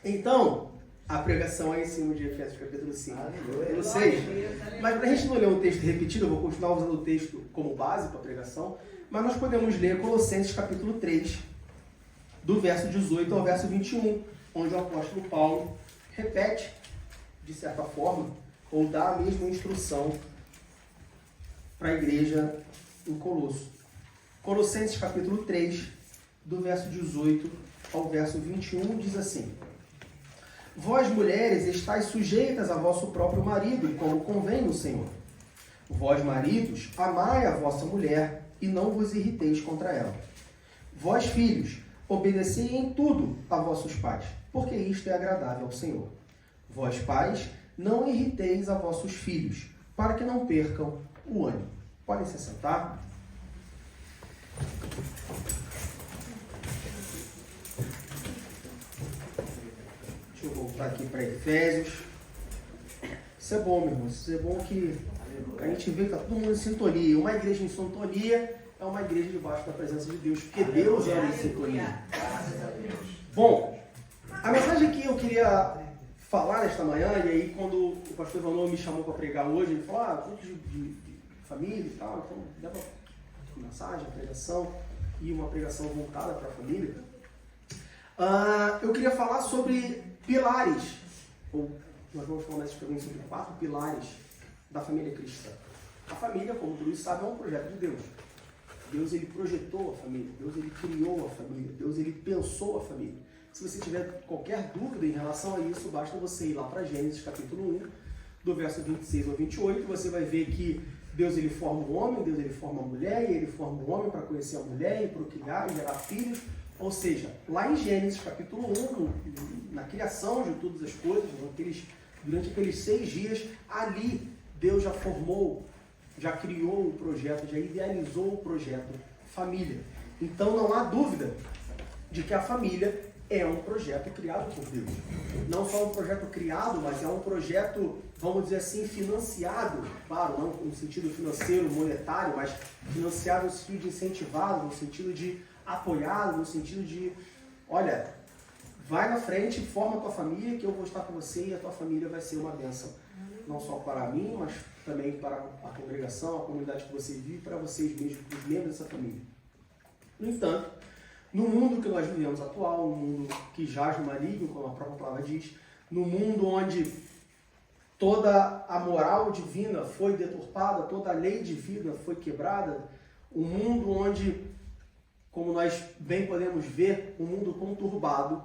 Então, a pregação é em cima de Efésios capítulo 5, capítulo 6. Mas para a gente não ler um texto repetido, eu vou continuar usando o texto como base para a pregação, mas nós podemos ler Colossenses capítulo 3, do verso 18 ao verso 21, onde o apóstolo Paulo repete, de certa forma, ou dá a mesma instrução para a igreja em Colosso. Colossenses capítulo 3, do verso 18 ao verso 21, diz assim: Vós, mulheres, estáis sujeitas a vosso próprio marido, como convém no Senhor. Vós, maridos, amai a vossa mulher, e não vos irriteis contra ela. Vós, filhos, obedecei em tudo a vossos pais, porque isto é agradável ao Senhor. Vós, pais, não irriteis a vossos filhos, para que não percam o ânimo. Podem se sentar. Deixa eu voltar aqui para Efésios. Isso é bom, meu irmão. Isso é bom que a gente vê que está todo mundo em sintonia. Uma igreja em sintonia é uma igreja debaixo da presença de Deus, porque Deus é em sintonia. Bom, a mensagem que eu queria falar nesta manhã, e aí quando o pastor Ivanov me chamou para pregar hoje, ele falou, culto de família e tal, então leva uma mensagem, uma pregação e uma pregação voltada para a família. Eu queria falar sobre pilares, ou nós vamos falar nesse programa sobre 4 pilares da família cristã. A família, como todos sabem, é um projeto de Deus. Deus, ele projetou a família, Deus, ele criou a família, Deus, ele pensou a família. Se você tiver qualquer dúvida em relação a isso, basta você ir lá para Gênesis capítulo 1, do verso 26 ao 28, você vai ver que Deus, ele forma o homem, Deus, ele forma a mulher, e ele forma o homem para conhecer a mulher, e procriar, e gerar filhos. Ou seja, lá em Gênesis capítulo 1, na criação de todas as coisas, durante aqueles 6 dias, ali Deus já formou, já criou o projeto, já idealizou o projeto família. Então não há dúvida de que a família é um projeto criado por Deus. Não só um projeto criado, mas é um projeto, vamos dizer assim, financiado, claro, não no sentido financeiro, monetário, mas financiado no sentido de incentivado, no sentido de apoiado, no sentido de, olha, vai na frente, forma a tua família, que eu vou estar com você e a tua família vai ser uma bênção. Não só para mim, mas também para a congregação, a comunidade que você vive, para vocês mesmos, os membros dessa família. No entanto, no mundo que nós vivemos atual, um mundo que jaz no maligno, como a própria palavra diz, no mundo onde toda a moral divina foi deturpada, toda a lei divina foi quebrada, um mundo onde, como nós bem podemos ver, um mundo conturbado,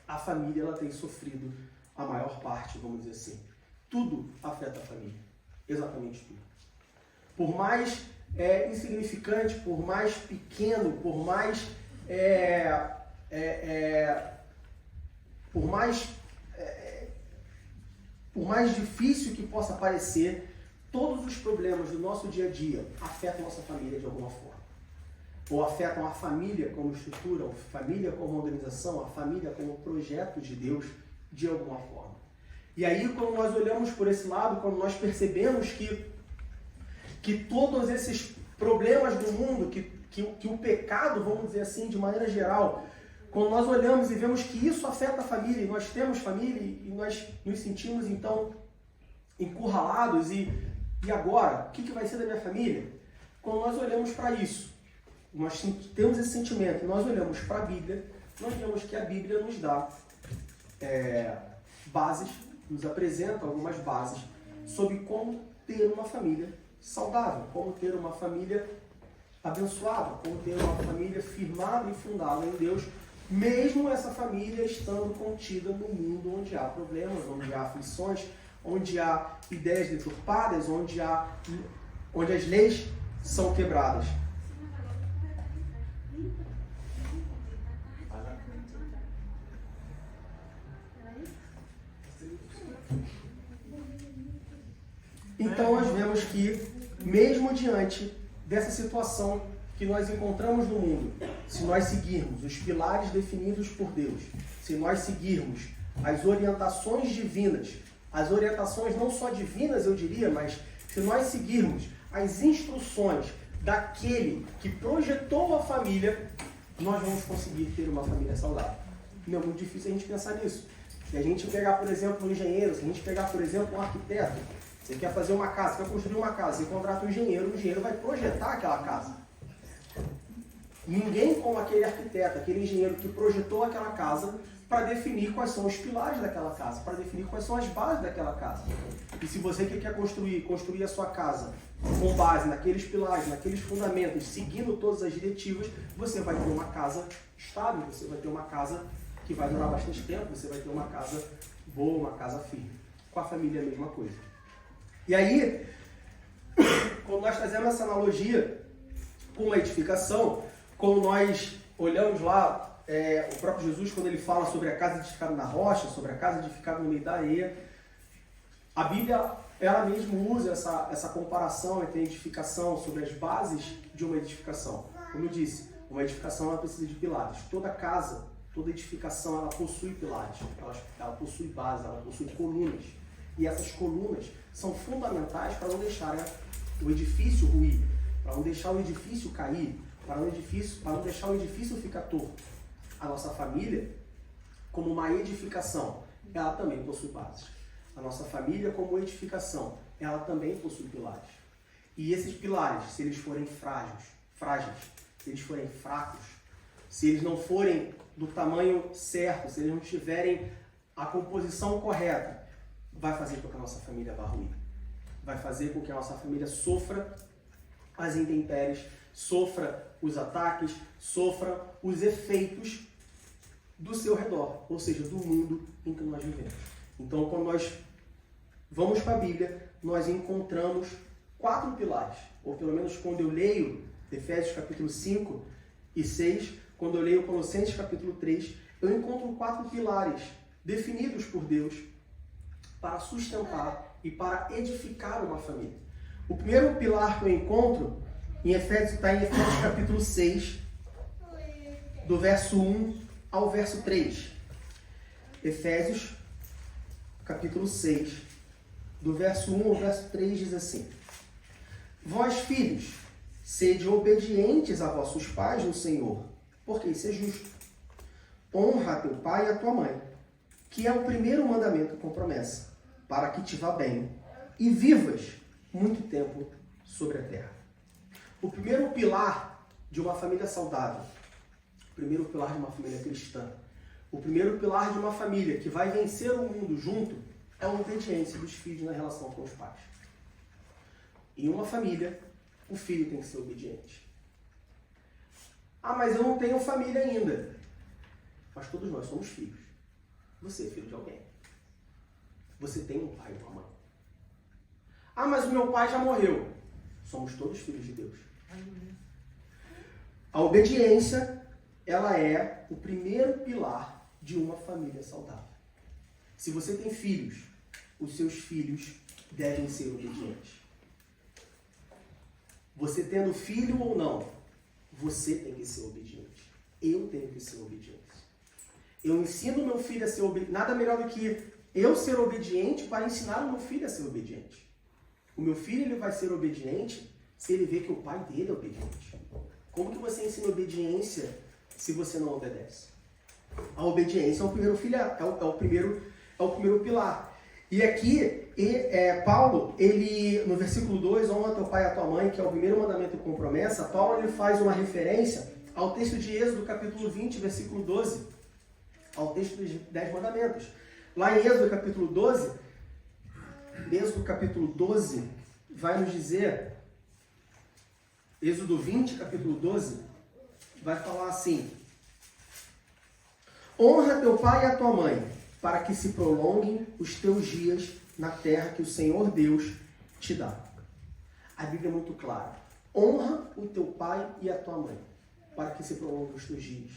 a família ela tem sofrido a maior parte, vamos dizer assim. Tudo afeta a família, exatamente tudo. Por mais insignificante, por mais pequeno, por mais difícil que possa parecer, todos os problemas do nosso dia a dia afetam a nossa família de alguma forma. Ou afetam a família como estrutura, a família como organização, a família como projeto de Deus de alguma forma. E aí, quando nós olhamos por esse lado, quando nós percebemos que todos esses problemas do mundo, que o pecado, vamos dizer assim, de maneira geral, quando nós olhamos e vemos que isso afeta a família, e nós temos família, e nós nos sentimos, então, encurralados, e agora? O que vai ser da minha família? Quando nós olhamos para isso, nós temos esse sentimento, nós olhamos para a Bíblia, nós vemos que a Bíblia nos dá bases, nos apresenta algumas bases sobre como ter uma família saudável, como ter uma família abençoada, como ter uma família firmada e fundada em Deus, mesmo essa família estando contida no mundo onde há problemas, onde há aflições, onde há ideias deturpadas, onde as leis são quebradas. Então nós vemos que, mesmo diante dessa situação que nós encontramos no mundo, se nós seguirmos os pilares definidos por Deus, se nós seguirmos as orientações divinas, as orientações não só divinas eu diria, mas se nós seguirmos as instruções daquele que projetou a família, nós vamos conseguir ter uma família saudável. Não é muito difícil a gente pensar nisso. Se a gente pegar, por exemplo, um engenheiro, se a gente pegar, por exemplo, um arquiteto, você quer fazer uma casa, quer construir uma casa, você contrata um engenheiro vai projetar aquela casa. Ninguém como aquele arquiteto, aquele engenheiro que projetou aquela casa para definir quais são os pilares daquela casa, para definir quais são as bases daquela casa. E se você que quer construir a sua casa com base naqueles pilares, naqueles fundamentos, seguindo todas as diretivas, você vai ter uma casa estável, você vai ter uma casa que vai durar bastante tempo, você vai ter uma casa boa, uma casa firme. Com a família é a mesma coisa. E aí, quando nós trazemos essa analogia com uma edificação, quando nós olhamos lá, o próprio Jesus, quando ele fala sobre a casa edificada na rocha, sobre a casa edificada no meio da areia, a Bíblia, ela mesmo usa essa comparação entre a edificação, sobre as bases de uma edificação. Como eu disse, uma edificação ela precisa de pilares. Toda casa, toda edificação, ela possui pilares, ela possui base, ela possui colunas. E essas colunas são fundamentais para não deixar o edifício ruir, para não deixar o edifício cair, para não deixar o edifício ficar torto. A nossa família, como uma edificação, ela também possui bases. A nossa família, como edificação, ela também possui pilares. E esses pilares, se eles forem frágeis, se eles forem fracos, se eles não forem do tamanho certo, se eles não tiverem a composição correta, vai fazer com que a nossa família vá ruir. Vai fazer com que a nossa família sofra as intempéries, sofra os ataques, sofra os efeitos do seu redor, ou seja, do mundo em que nós vivemos. Então, quando nós vamos para a Bíblia, nós encontramos 4 pilares, ou pelo menos quando eu leio Efésios capítulo 5 e 6, quando eu leio Colossenses capítulo 3, eu encontro 4 pilares definidos por Deus para sustentar e para edificar uma família. O primeiro pilar que eu encontro está em Efésios capítulo 6, do verso 1 ao verso 3. Efésios capítulo 6, do verso 1 ao verso 3 diz assim: Vós, filhos, sede obedientes a vossos pais no Senhor, porque isso é justo. Honra a teu pai e a tua mãe, que é o primeiro mandamento com promessa, para que te vá bem e vivas muito tempo sobre a terra. O primeiro pilar de uma família saudável, o primeiro pilar de uma família cristã, o primeiro pilar de uma família que vai vencer o mundo junto é a obediência dos filhos na relação com os pais. Em uma família, o filho tem que ser obediente. Ah, mas eu não tenho família ainda. Mas todos nós somos filhos. Você é filho de alguém. Você tem um pai e uma mãe. Ah, mas o meu pai já morreu. Somos todos filhos de Deus. A obediência, ela é o primeiro pilar de uma família saudável. Se você tem filhos, os seus filhos devem ser obedientes. Você tendo filho ou não, você tem que ser obediente. Eu tenho que ser obediente. Eu ensino meu filho a ser obediente. Nada melhor do que eu ser obediente para ensinar o meu filho a ser obediente. O meu filho ele vai ser obediente se ele vê que o pai dele é obediente. Como que você ensina obediência se você não obedece? A obediência é o primeiro é o primeiro pilar. E aqui, Paulo, ele, no versículo 2, honra teu pai e a tua mãe, que é o primeiro mandamento com promessa, Paulo ele faz uma referência ao texto de Êxodo, capítulo 20, versículo 12, ao texto dos 10 mandamentos. Lá em Êxodo, capítulo 12, vai nos dizer, Êxodo 20, capítulo 12, vai falar assim: honra teu pai e a tua mãe, para que se prolonguem os teus dias na terra que o Senhor Deus te dá. A Bíblia é muito clara. Honra o teu pai e a tua mãe, para que se prolonguem os teus dias.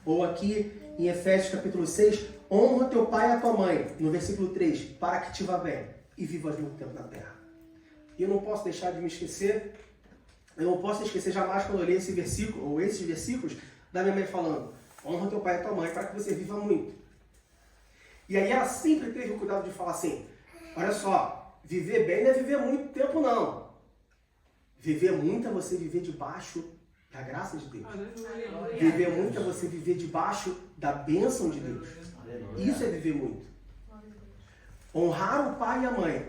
Ou aqui em Efésios capítulo 6, honra o teu pai e a tua mãe, no versículo 3, para que te vá bem e vivas muito tempo na terra. E eu não posso deixar de me esquecer, eu não posso esquecer jamais quando eu leio esse versículo, ou esses versículos, da minha mãe falando: honra teu pai e a tua mãe para que você viva muito. E aí ela sempre teve o cuidado de falar assim: olha só, viver bem não é viver muito tempo não. Viver muito é você viver debaixo Da graça de Deus. Aleluia. Viver muito é você viver debaixo da bênção de Deus. Isso é viver muito. Honrar o pai e a mãe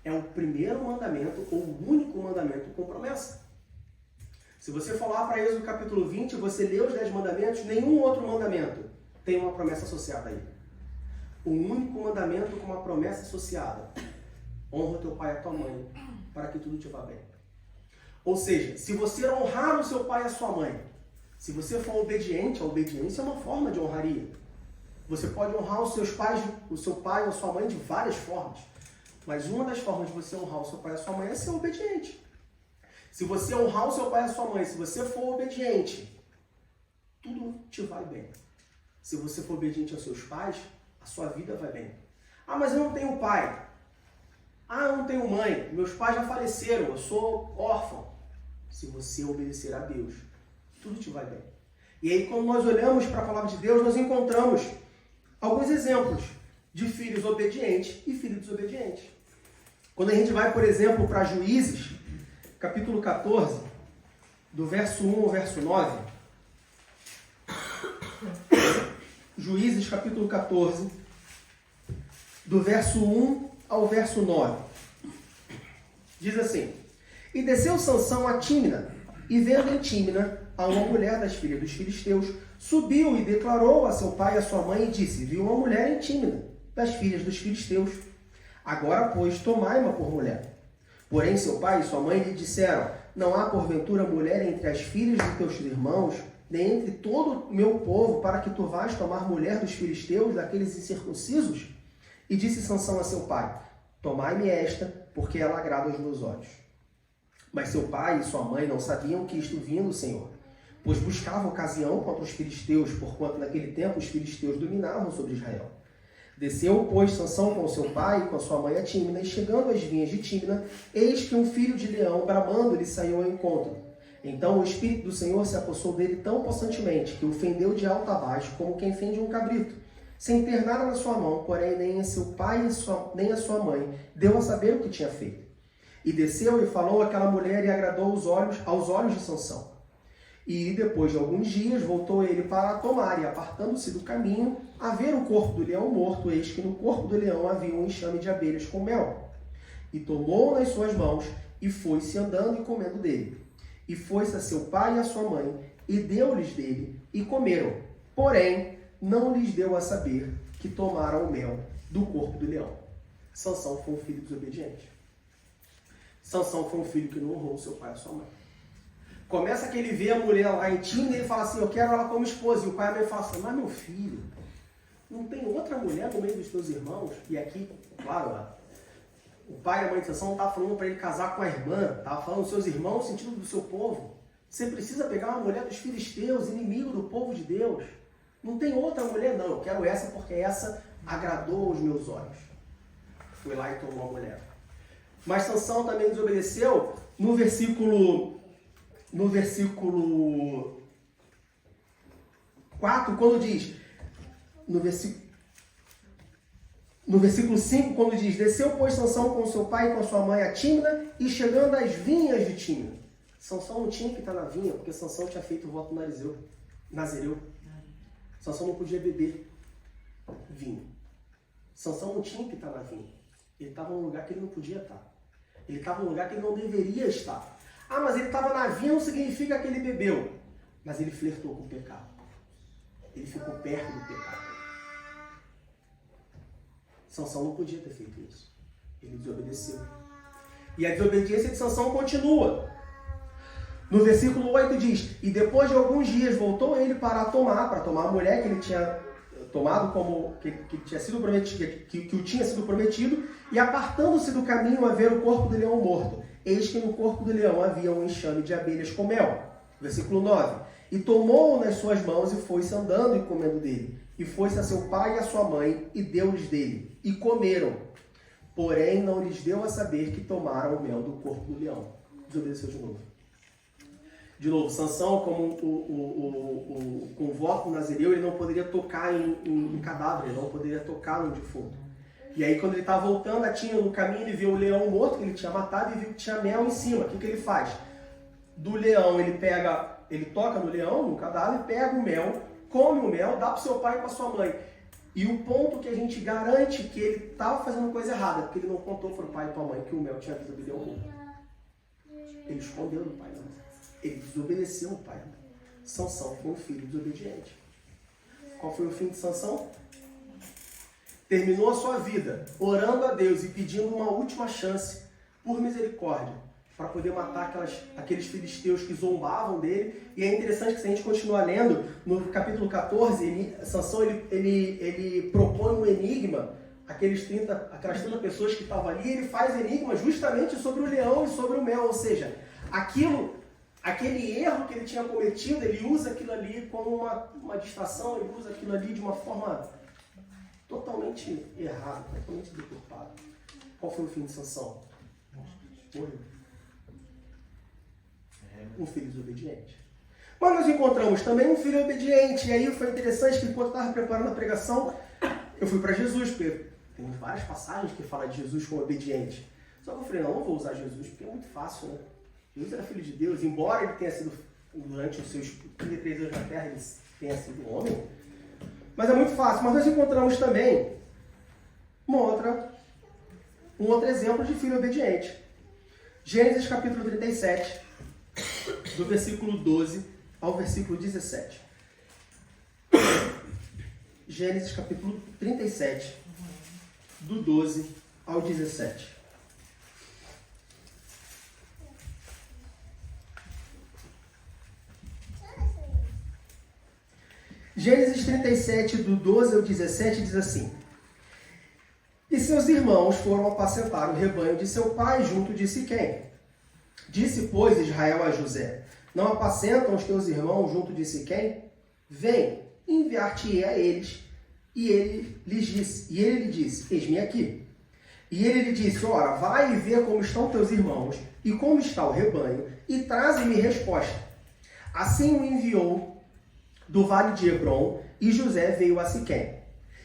é o primeiro mandamento ou o único mandamento com promessa. Se você for lá para Êxodo capítulo 20, você lê os 10 mandamentos, nenhum outro mandamento tem uma promessa associada a ele. O único mandamento com uma promessa associada: honra o teu pai e a tua mãe, para que tudo te vá bem. Ou seja, se você honrar o seu pai e a sua mãe, se você for obediente, a obediência é uma forma de honraria. Você pode honrar os seus pais, o seu pai ou a sua mãe de várias formas. Mas uma das formas de você honrar o seu pai e a sua mãe é ser obediente. Se você honrar o seu pai e a sua mãe, se você for obediente, tudo te vai bem. Se você for obediente aos seus pais, a sua vida vai bem. Ah, mas eu não tenho pai. Ah, eu não tenho mãe. Meus pais já faleceram. Eu sou órfão. Se você obedecer a Deus, tudo te vai bem. E aí, quando nós olhamos para a palavra de Deus, nós encontramos alguns exemplos de filhos obedientes e filhos desobedientes. Quando a gente vai, por exemplo, para Juízes, capítulo 14, do verso 1 ao verso 9. Juízes, capítulo 14, do verso 1 ao verso 9. Diz assim: E desceu Sansão a Tímina, e vendo em Tímina a uma mulher das filhas dos filisteus, subiu e declarou a seu pai e a sua mãe, e disse: Vi uma mulher em Tímina, das filhas dos filisteus. Agora, pois, tomai-ma por mulher. Porém, seu pai e sua mãe lhe disseram: Não há, porventura, mulher entre as filhas de teus irmãos, nem entre todo o meu povo, para que tu vás tomar mulher dos filisteus, daqueles incircuncisos? E disse Sansão a seu pai: Tomai-me esta, porque ela agrada aos meus olhos. Mas seu pai e sua mãe não sabiam que isto vinha do Senhor, pois buscavam ocasião contra os filisteus, porquanto naquele tempo os filisteus dominavam sobre Israel. Desceu, pois, Sansão com seu pai e com sua mãe a Tímina, e chegando às vinhas de Tímina, eis que um filho de leão, bramando, lhe saiu ao encontro. Então o Espírito do Senhor se apossou dele tão possantemente, que o fendeu de alto a baixo, como quem fende um cabrito, sem ter nada na sua mão, porém nem a seu pai nem a sua mãe deu a saber o que tinha feito. E desceu e falou àquela mulher e agradou aos olhos de Sansão. E depois de alguns dias voltou ele para a tomar, e apartando-se do caminho, a ver o corpo do leão morto, eis que no corpo do leão havia um enxame de abelhas com mel. E tomou-o nas suas mãos, e foi-se andando e comendo dele. E foi-se a seu pai e a sua mãe, e deu-lhes dele, e comeram. Porém, não lhes deu a saber que tomaram o mel do corpo do leão. Sansão foi um filho desobediente. Sansão foi um filho que não honrou seu pai e sua mãe. Começa que ele vê a mulher lá em Tímina e ele fala assim: eu quero ela como esposa. E o pai e a mãe falam assim: mas meu filho, não tem outra mulher no meio dos teus irmãos? E aqui, claro, o pai e a mãe de Sansão não estavam falando para ele casar com a irmã, estavam falando dos seus irmãos no sentido do seu povo. Você precisa pegar uma mulher dos filisteus, inimigo do povo de Deus. Não tem outra mulher, não. Eu quero essa porque essa agradou os meus olhos. Foi lá e tomou a mulher. Mas Sansão também desobedeceu no versículo 4, quando diz, no versículo 5, quando diz: Desceu, pois, Sansão com seu pai e com sua mãe a Tímina, e chegando às vinhas de Tímina. Sansão não tinha que estar na vinha, porque Sansão tinha feito o voto nazireu. Sansão não podia beber vinho. Sansão não tinha que estar na vinha. Ele estava num lugar que ele não podia estar. Ele estava num lugar que ele não deveria estar. Ah, mas ele estava na vinha, não significa que ele bebeu. Mas ele flertou com o pecado. Ele ficou perto do pecado. Sansão não podia ter feito isso. Ele desobedeceu. E a desobediência de Sansão continua. No versículo 8 diz: E depois de alguns dias voltou ele para tomar a mulher que ele tinha tomado como que tinha sido prometido, que o tinha sido prometido, e apartando-se do caminho a ver o corpo do leão morto, eis que no corpo do leão havia um enxame de abelhas com mel. Versículo 9. E tomou-o nas suas mãos e foi-se andando e comendo dele. E foi-se a seu pai e a sua mãe e deu-lhes dele. E comeram. Porém não lhes deu a saber que tomaram o mel do corpo do leão. Desobedeceu de novo. De novo, Sansão, como com o voto nazireu, ele não poderia tocar em cadáver, ele não poderia tocar no defunto. E aí, quando ele está voltando a Tímina no caminho, ele viu o leão morto que ele tinha matado e viu que tinha mel em cima. O que ele faz? Do leão, ele pega Ele toca no leão, no cadáver, pega o mel, come o mel, dá para o seu pai e para sua mãe. E o ponto que a gente garante que ele estava fazendo coisa errada, porque ele não contou para o pai e para a mãe que o mel tinha vida do leão morto. Ele escondeu do pai e da mãe. Ele desobedeceu o pai e a mãe. Sansão foi um filho desobediente. Qual foi o fim de Sansão? Terminou a sua vida orando a Deus e pedindo uma última chance por misericórdia para poder matar aqueles filisteus que zombavam dele. E é interessante que se a gente continuar lendo, no capítulo 14, Sansão ele propõe um enigma, aquelas 30 pessoas que estavam ali, ele faz enigma justamente sobre o leão e sobre o mel, ou seja, aquele erro que ele tinha cometido, ele usa aquilo ali como uma distração, ele usa aquilo ali de uma forma totalmente errada, totalmente deturpada. Qual foi o fim de Sansão? Morreu. Um filho desobediente. Mas nós encontramos também um filho obediente. E aí foi interessante que enquanto eu estava preparando a pregação, eu fui para Jesus, porque tem várias passagens que falam de Jesus como obediente. Só que eu falei, não vou usar Jesus, porque é muito fácil, né? Jesus era filho de Deus, embora ele tenha sido, durante os seus 33 anos na terra, ele tenha sido homem. Mas é muito fácil. Mas nós encontramos também um outro exemplo de filho obediente. Gênesis capítulo 37, do versículo 12 ao versículo 17. Gênesis capítulo 37, do 12 ao 17. Gênesis 37, do 12 ao 17, diz assim: E seus irmãos foram apacentar o rebanho de seu pai junto de Siquém. Disse, pois, Israel a José: Não apacentam os teus irmãos junto de Siquém? Vem, enviar-te-ei a eles. E ele lhe disse: Eis-me aqui. E ele lhe disse: Ora, vai e vê como estão teus irmãos e como está o rebanho, e traze-me resposta. Assim o enviou do vale de Hebrom, e José veio a Siquém.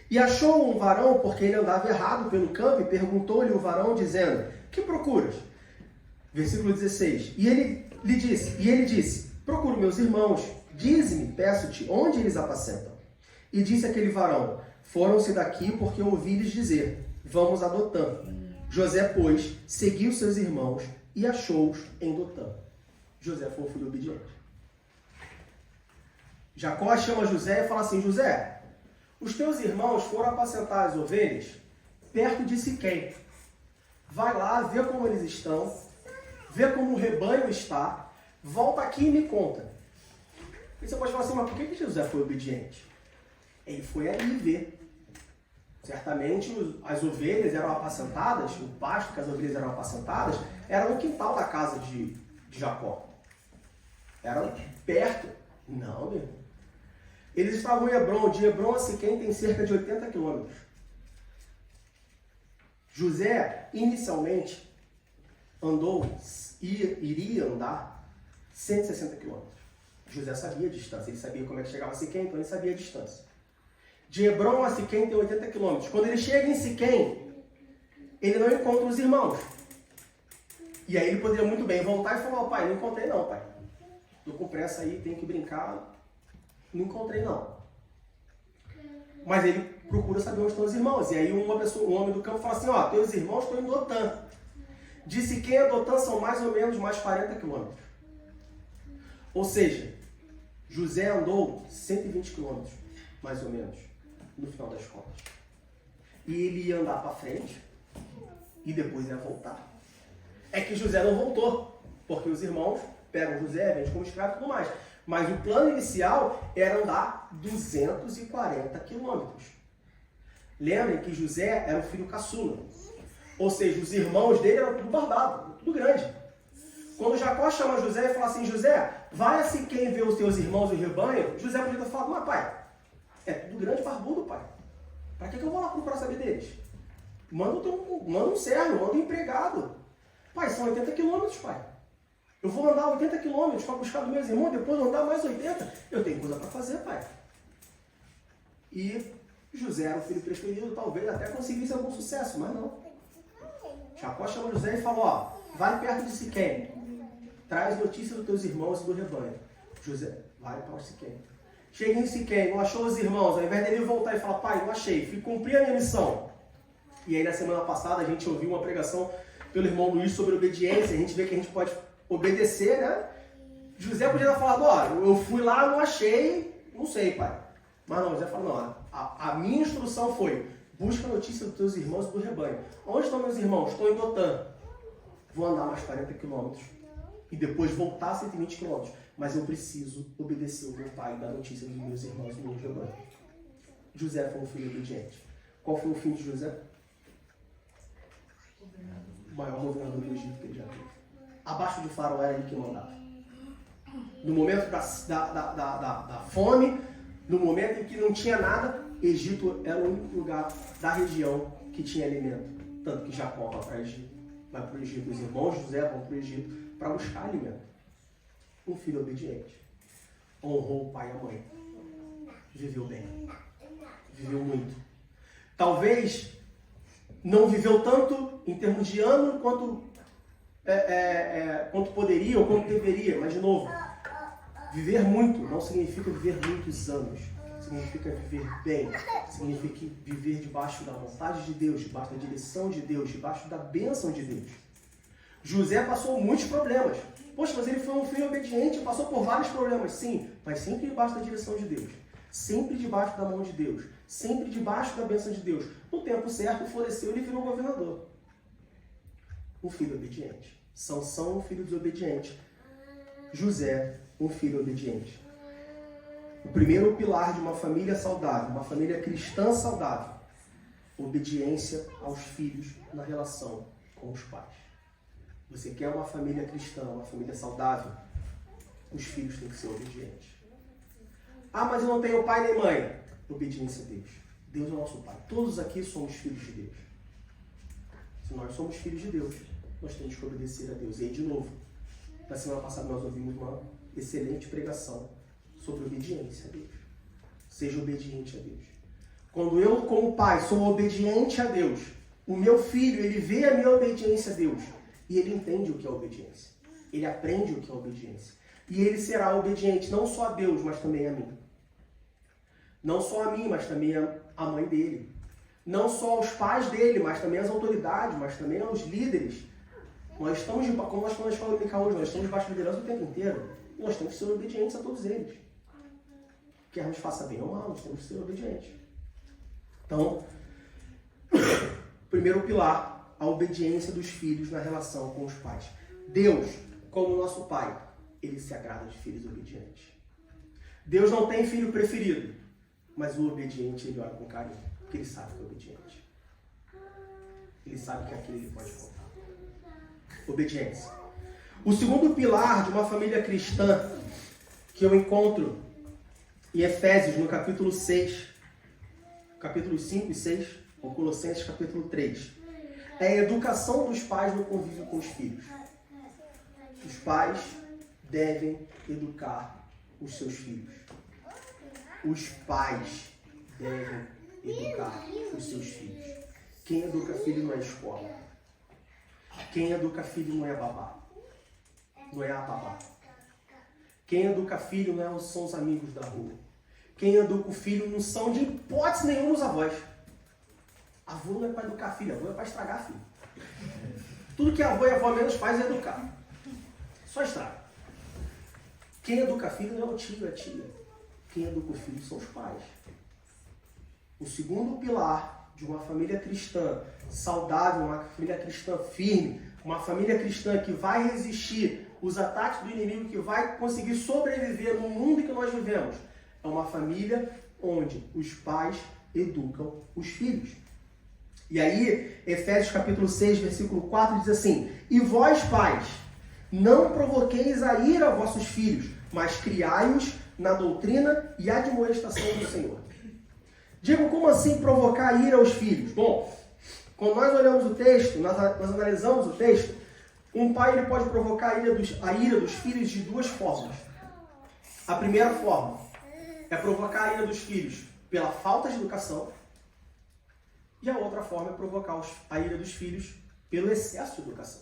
E achou um varão, porque ele andava errado pelo campo, e perguntou-lhe o varão, dizendo: Que procuras? Versículo 16. E ele disse: Procuro meus irmãos, dize-me, peço-te, onde eles apacentam? E disse aquele varão: Foram-se daqui, porque ouvi-lhes dizer: Vamos a Dotã. José, pois, seguiu seus irmãos e achou-os em Dotã. José foi um filho obediente. Jacó chama José e fala assim: José, os teus irmãos foram apacentar as ovelhas perto de Siquém. Vai lá, vê como eles estão, vê como o rebanho está, volta aqui e me conta. E você pode falar assim: mas por que José foi obediente? Ele foi ali ver. Certamente as ovelhas eram apacentadas, o pasto que as ovelhas eram apacentadas, era no quintal da casa de Jacó. Era perto. Não, meu irmão. Eles estavam em Hebrom. De Hebrom a Siquém tem cerca de 80 quilômetros. José, inicialmente, iria andar 160 quilômetros. José sabia a distância, ele sabia como é que chegava a Siquém, então ele sabia a distância. De Hebrom a Siquém tem 80 quilômetros. Quando ele chega em Siquém, ele não encontra os irmãos. E aí ele poderia muito bem voltar e falar: pai, não encontrei não, pai. Estou com pressa aí, tenho que brincar. Não encontrei não. Mas ele procura saber onde estão os irmãos. E aí um homem do campo fala assim: ó, teus irmãos estão em Dotã. De Siquém a Dotã são mais ou menos mais 40 quilômetros. Ou seja, José andou 120 quilômetros, mais ou menos, no final das contas. E ele ia andar para frente e depois ia voltar. É que José não voltou, porque os irmãos pegam José, vendem como escravo e tudo mais. Mas o plano inicial era andar 240 quilômetros. Lembrem que José era o filho caçula. Ou seja, os irmãos dele eram tudo barbado, tudo grande. Quando Jacó chama José e fala assim: José, vai a Siquém ver os teus irmãos e o rebanho, José podia ter falado: mas pai, é tudo grande, barbudo, pai. Para que eu vou lá procurar saber deles? Manda um servo, manda um empregado. Pai, são 80 quilômetros, pai. Eu vou andar 80 quilômetros para buscar dos meus irmãos, depois andar mais 80. Eu tenho coisa para fazer, pai. E José era o filho preferido, talvez até conseguisse algum sucesso, mas não. Jacó chama José e fala: ó, vai perto de Siquém, traz notícia dos teus irmãos e do rebanho. José, vai para Siquém. Chega em Siquém, não achou os irmãos. Ao invés dele voltar e falar, pai, não achei, fui cumprir a minha missão. E aí na semana passada a gente ouviu uma pregação pelo irmão Luiz sobre obediência. A gente vê que a gente pode obedecer, né? José podia ter falado, ó, eu fui lá, não achei, não sei, pai. Mas não, José falou, não, a minha instrução foi, busca a notícia dos teus irmãos e do rebanho. Onde estão meus irmãos? Estou em Dotã. Vou andar mais 40 quilômetros e depois voltar a 120 quilômetros. Mas eu preciso obedecer o meu pai e dar notícia dos meus irmãos e do meu rebanho. José foi um filho obediente. Qual foi o fim de José? O maior governador do Egito que ele já teve. Abaixo de Faraó era ele que mandava. No momento da fome, no momento em que não tinha nada, Egito era o único lugar da região que tinha alimento. Tanto que Jacó vai para o Egito. Vai para o Egito. Os irmãos de José vão para o Egito para buscar alimento. Um filho obediente. Honrou o pai e a mãe. Viveu bem. Viveu muito. Talvez não viveu tanto em termos de ano quanto poderia ou quanto deveria. Mas, de novo, viver muito não significa viver muitos anos. Significa viver bem. Significa viver debaixo da vontade de Deus, debaixo da direção de Deus, debaixo da bênção de Deus. José passou muitos problemas. Poxa, mas ele foi um filho obediente, passou por vários problemas. Sim, mas sempre debaixo da direção de Deus. Sempre debaixo da mão de Deus. Sempre debaixo da bênção de Deus. No tempo certo, floresceu e ele virou governador. Um filho obediente. Sansão, um filho desobediente. José, um filho obediente. O primeiro pilar de uma família saudável, uma família cristã saudável, obediência aos filhos na relação com os pais. Você quer uma família cristã, uma família saudável? Os filhos têm que ser obedientes. Ah, mas eu não tenho pai nem mãe. Obediência a Deus. Deus é o nosso pai. Todos aqui somos filhos de Deus. Se nós somos filhos de Deus, nós temos que obedecer a Deus. E aí, de novo, na semana passada nós ouvimos uma excelente pregação sobre obediência a Deus. Seja obediente a Deus. Quando eu, como pai, sou obediente a Deus, o meu filho, ele vê a minha obediência a Deus e ele entende o que é obediência. Ele aprende o que é obediência. E ele será obediente não só a Deus, mas também a mim. Não só a mim, mas também a mãe dele. Não só aos pais dele, mas também às autoridades, mas também aos líderes. Nós estamos, como nós falamos na escola dominical hoje, nós estamos debaixo de liderança o tempo inteiro. E nós temos que ser obedientes a todos eles. Quer nos faça bem ou mal, nós temos que ser obedientes. Então, primeiro pilar, a obediência dos filhos na relação com os pais. Deus, como nosso pai, ele se agrada de filhos obedientes. Deus não tem filho preferido, mas o obediente ele olha com carinho, porque ele sabe que é obediente. Ele sabe que aquilo ele pode contar. Obediência. O segundo pilar de uma família cristã que eu encontro em Efésios, no capítulo 6, capítulos 5 e 6, ou Colossenses, capítulo 3, é a educação dos pais no convívio com os filhos. Os pais devem educar os seus filhos. Os pais devem educar os seus filhos. Quem educa filho não é escola. Quem educa filho não é babá. Não é a babá. Quem educa filho não são os amigos da rua. Quem educa o filho não são de hipótese nenhuma os avós. Avô não é para educar filho, avô é para estragar filho. Tudo que avô e avó menos faz é educar. Só estraga. Quem educa filho não é o tio, é a tia. Quem educa o filho são os pais. O segundo pilar de uma família cristã saudável, uma família cristã firme, uma família cristã que vai resistir os ataques do inimigo, que vai conseguir sobreviver no mundo em que nós vivemos, é uma família onde os pais educam os filhos. E aí, Efésios capítulo 6, versículo 4 diz assim: E vós, pais, não provoqueis a ira a vossos filhos, mas criai-os na doutrina e admoestação do Senhor. Digo, como assim provocar a ira aos filhos? Bom, quando nós olhamos o texto, nós analisamos o texto, um pai ele pode provocar a ira dos filhos de duas formas. A primeira forma é provocar a ira dos filhos pela falta de educação, e a outra forma é provocar a ira dos filhos pelo excesso de educação.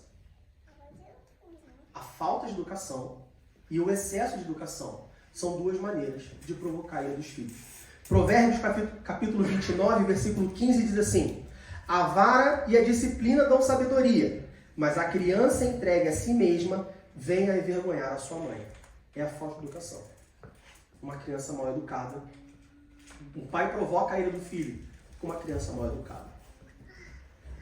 A falta de educação e o excesso de educação São duas maneiras de provocar a ira dos filhos. Provérbios capítulo 29, versículo 15 diz assim: a vara e a disciplina dão sabedoria, mas a criança entregue a si mesma vem a envergonhar a sua mãe. É a falta de educação. Uma criança mal educada. O pai provoca a ira do filho com uma criança mal educada.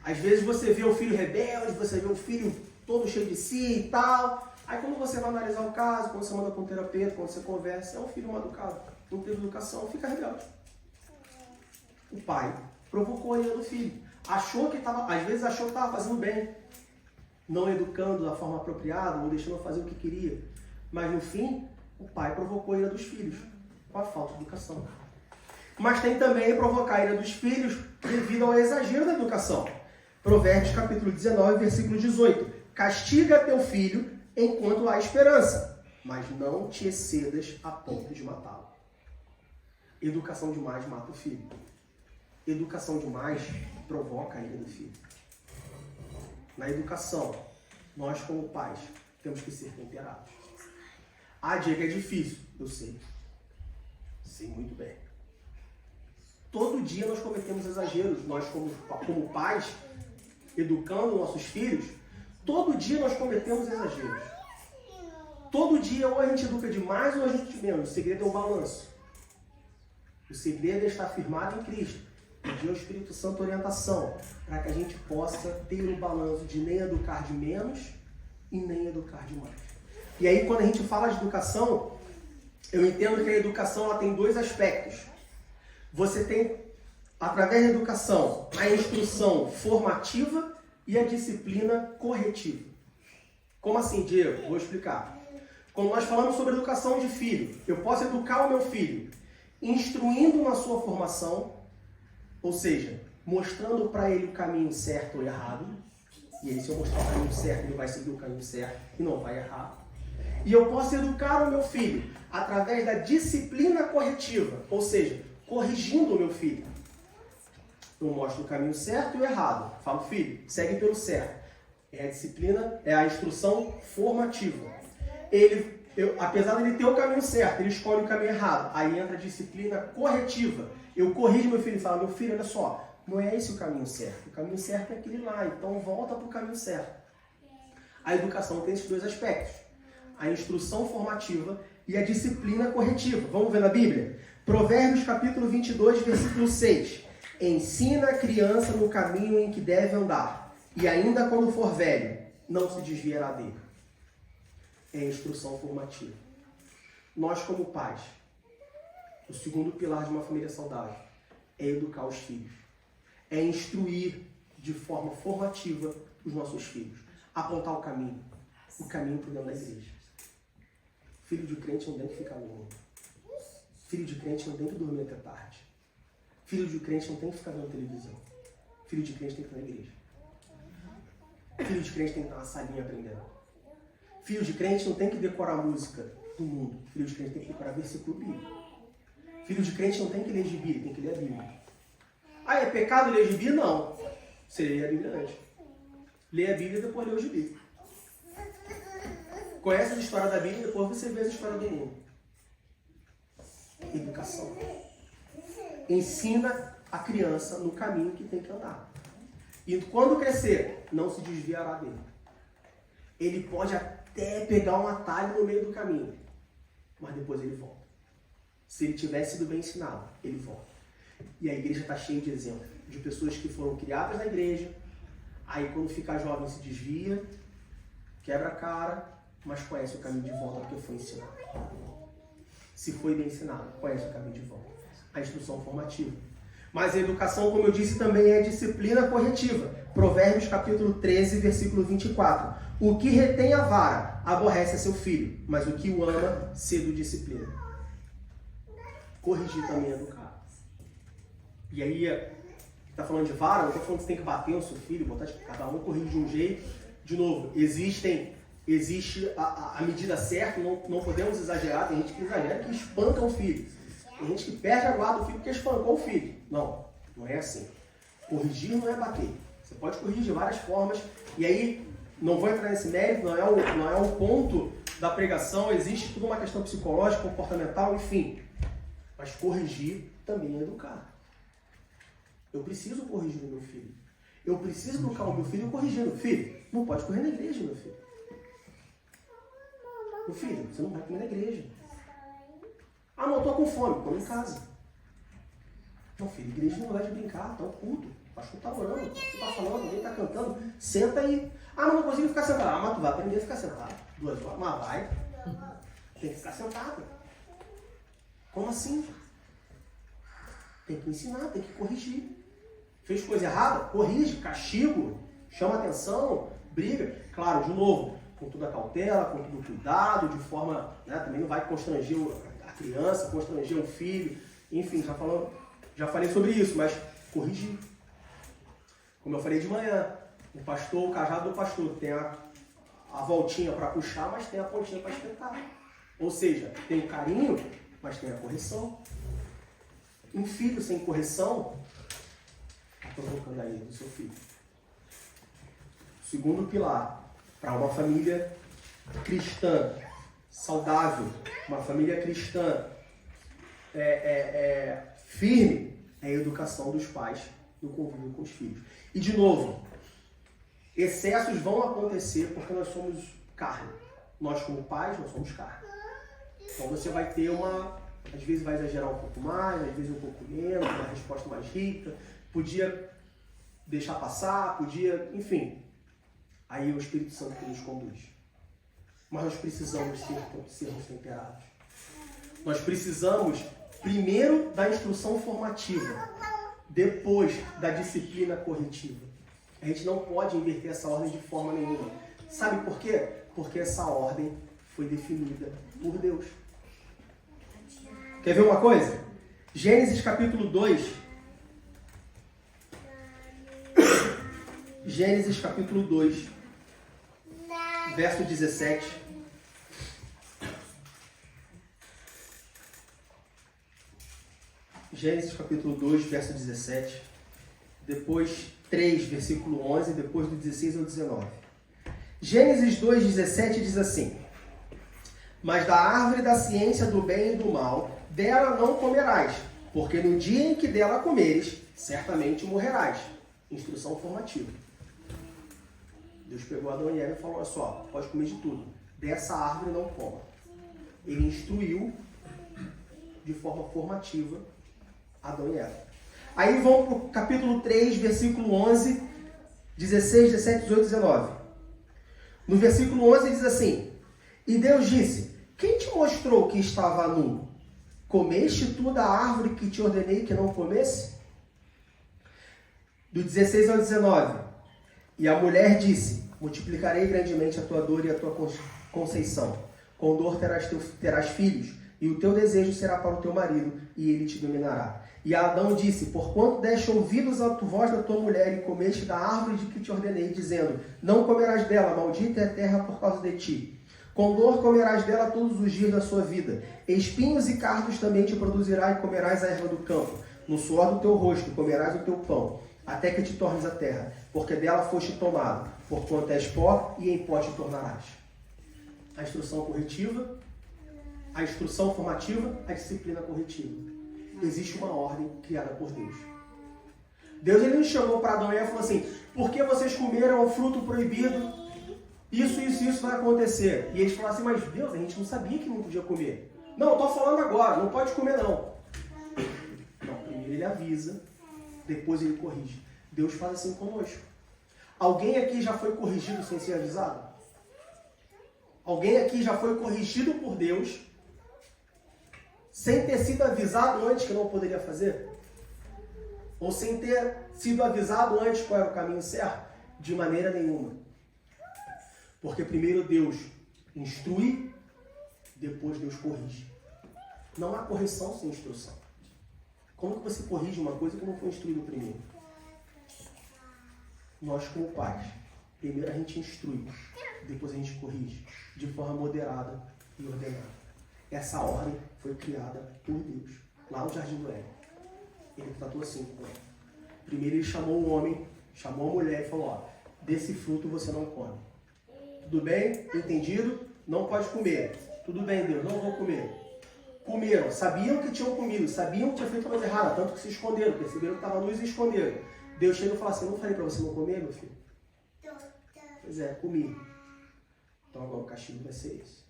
Às vezes você vê o filho rebelde, você vê o filho todo cheio de si e tal. Aí quando você vai analisar o caso, quando você manda para um terapeuta, quando você conversa, é um filho mal educado. Não teve educação, fica rebelde. O pai provocou a ira do filho. Às vezes achou que estava fazendo bem, não educando da forma apropriada, ou deixando fazer o que queria. Mas no fim, o pai provocou a ira dos filhos, com a falta de educação. Mas tem também provocar a ira dos filhos devido ao exagero da educação. Provérbios capítulo 19, versículo 18. Castiga teu filho enquanto há esperança, mas não te excedas a ponto de matá-lo. Educação demais mata o filho. Educação demais provoca a ira do filho. Na educação, nós como pais temos que ser temperados. Ah, Diego, é difícil. Eu sei. Sei muito bem. Todo dia nós cometemos exageros. Nós como pais, educando nossos filhos, todo dia nós cometemos exageros. Todo dia ou a gente educa demais ou a gente menos. O segredo é o balanço. O segredo é estar firmado em Cristo. Pedir ao Espírito Santo orientação para que a gente possa ter o balanço de nem educar de menos e nem educar de mais. E aí, quando a gente fala de educação, eu entendo que a educação ela tem dois aspectos. Você tem, através da educação, a instrução formativa e a disciplina corretiva. Como assim, Diego? Vou explicar. Quando nós falamos sobre educação de filho, eu posso educar o meu filho instruindo na sua formação, ou seja, mostrando para ele o caminho certo ou errado. E aí, se eu mostrar o caminho certo, ele vai seguir o caminho certo e não vai errar. E eu posso educar o meu filho através da disciplina corretiva, ou seja, corrigindo o meu filho. Eu mostro o caminho certo e o errado. Falo, filho, segue pelo certo. É a disciplina, é a instrução formativa. Apesar de ele ter o caminho certo, ele escolhe o caminho errado. Aí entra a disciplina corretiva. Eu corrijo meu filho e falo, meu filho, olha só, não é esse o caminho certo. O caminho certo é aquele lá, então volta para o caminho certo. A educação tem esses dois aspectos. A instrução formativa e a disciplina corretiva. Vamos ver na Bíblia? Provérbios capítulo 22, versículo 6. Ensina a criança no caminho em que deve andar, e ainda quando for velho, não se desviará dele. É a instrução formativa. Nós como pais, o segundo pilar de uma família saudável é educar os filhos. É instruir de forma formativa os nossos filhos. Apontar o caminho para dentro da igreja. Filho de crente não tem que ficar no mundo. Filho de crente não tem que dormir até tarde. Filho de crente não tem que ficar vendo televisão. Filho de crente tem que estar na igreja. Filho de crente tem que estar na salinha aprendendo. Filho de crente não tem que decorar a música do mundo. Filho de crente tem que decorar versículo bíblico. Filho de crente não tem que ler gibi, tem que ler a Bíblia. Ah, é pecado ler gibi? Não. Você lê a Bíblia antes. Lê a Bíblia e depois lê o gibi. Conhece a história da Bíblia e depois você vê a história do mundo. Educação. Ensina a criança no caminho que tem que andar. E quando crescer, não se desviará dele. Ele pode até pegar um atalho no meio do caminho, mas depois ele volta. Se ele tiver sido bem ensinado, ele volta. E a igreja está cheia de exemplos de pessoas que foram criadas na igreja, aí quando fica jovem se desvia, quebra a cara, mas conhece o caminho de volta porque foi ensinado. Se foi bem ensinado, conhece o caminho de volta. A instrução formativa. Mas a educação, como eu disse, também é disciplina corretiva. Provérbios capítulo 13, versículo 24. O que retém a vara aborrece a seu filho, mas o que o ama, cedo disciplina. Corrigir também é educar. E aí, está falando de vara, não estou falando que você tem que bater no seu filho, botar de cada um corrige de um jeito. De novo, existe a medida certa, não podemos exagerar. Tem gente que exagera, que espanca o filho. Tem gente que perde a guarda do filho porque espancou o filho. Não é assim. Corrigir não é bater. Você pode corrigir de várias formas. E aí, não vou entrar nesse mérito, não é o ponto da pregação, existe toda uma questão psicológica, comportamental, enfim. Mas corrigir também é educar. Eu preciso corrigir o meu filho. Eu preciso educar o meu filho corrigindo. Filho, não pode correr na igreja, meu filho. Meu filho, você não vai comer na igreja. Ah, não, eu tô com fome. Come em casa. Não, filho, igreja não é lugar de brincar, tá um culto. O pastor tá orando, o pastor tá falando, alguém tá cantando. Senta aí. Ah, mas não consigo ficar sentado. Ah, mas tu vai aprender a ficar sentado. 2 horas, mas vai. Tem que ficar sentado. Como assim? Tem que ensinar, tem que corrigir. Fez coisa errada? Corrige, castigo, chama atenção, briga. Claro, de novo, com toda a cautela, com todo o cuidado, de forma, né, também não vai constranger a criança, constranger o filho. Enfim, já falei sobre isso, mas corrigir. Como eu falei de manhã, o cajado do pastor tem a voltinha para puxar, mas tem a pontinha para espetar. Ou seja, tem o carinho, mas tem a correção. Um filho sem correção está provocando a ira do seu filho. Segundo pilar, para uma família cristã saudável, uma família cristã firme, é a educação dos pais no convívio com os filhos. E de novo, excessos vão acontecer porque nós somos carne. Nós como pais, nós somos carne. Então você vai ter às vezes vai exagerar um pouco mais, às vezes um pouco menos, uma resposta mais rica, podia deixar passar, enfim. Aí é o Espírito Santo que nos conduz. Mas nós precisamos sermos temperados. Nós precisamos primeiro da instrução formativa, depois da disciplina corretiva. A gente não pode inverter essa ordem de forma nenhuma. Sabe por quê? Porque essa ordem foi definida por Deus. Quer ver uma coisa? Gênesis capítulo 2. Gênesis capítulo 2, verso 17. Gênesis capítulo 2, verso 17. Depois 3, versículo 11. Depois do 16 ao 19. Gênesis 2, 17 diz assim: mas da árvore da ciência do bem e do mal, dela não comerás, porque no dia em que dela comeres, certamente morrerás. Instrução formativa. Deus pegou Adão e Eva e falou: olha só, pode comer de tudo. Dessa árvore não coma. Ele instruiu de forma formativa Adão e Eva. Aí vamos para o capítulo 3, versículo 11, 16, 17, 18, 19. No versículo 11 diz assim: e Deus disse: quem te mostrou que estava nu? Comeste tu da árvore que te ordenei que não comesse? Do 16 ao 19. E a mulher disse: multiplicarei grandemente a tua dor e a tua conceição. Com dor terás filhos, e o teu desejo será para o teu marido, e ele te dominará. E Adão disse: porquanto deste ouvidos à voz da tua mulher, e comeste da árvore de que te ordenei, dizendo: não comerás dela, maldita é a terra por causa de ti. Com dor comerás dela todos os dias da sua vida. Espinhos e cardos também te produzirá, e comerás a erva do campo. No suor do teu rosto comerás o teu pão, até que te tornes a terra, porque dela foste tomado, porquanto és pó, e em pó te tornarás. A instrução corretiva, a instrução formativa, a disciplina corretiva. Existe uma ordem criada por Deus. Deus ele não chamou para Adão e Eva e falou assim: por que vocês comeram o fruto proibido? Isso vai acontecer. E eles falaram assim: mas Deus, a gente não sabia que não podia comer. Não, eu estou falando agora, não pode comer não. Não, primeiro ele avisa, depois ele corrige. Deus faz assim conosco. Alguém aqui já foi corrigido sem ser avisado? Alguém aqui já foi corrigido por Deus sem ter sido avisado antes que não poderia fazer? Ou sem ter sido avisado antes qual era o caminho certo? De maneira nenhuma. Porque primeiro Deus instrui, depois Deus corrige. Não há correção sem instrução. Como que você corrige uma coisa que não foi instruído primeiro? Nós como pais, primeiro a gente instrui, depois a gente corrige, de forma moderada e ordenada. Essa ordem foi criada por Deus, lá no Jardim do Éden. Ele tratou assim com ela. Primeiro ele chamou o homem, chamou a mulher e falou: ó, desse fruto você não come. Tudo bem? Entendido? não pode comer. Tudo bem, Deus, não vou comer. Comeram, sabiam que tinham comido, sabiam que tinha feito coisa errada, tanto que se esconderam, perceberam que estava luz e esconderam. Deus chega e fala assim, não falei para você não comer, meu filho? Pois é, comi. Então agora o castigo vai ser esse.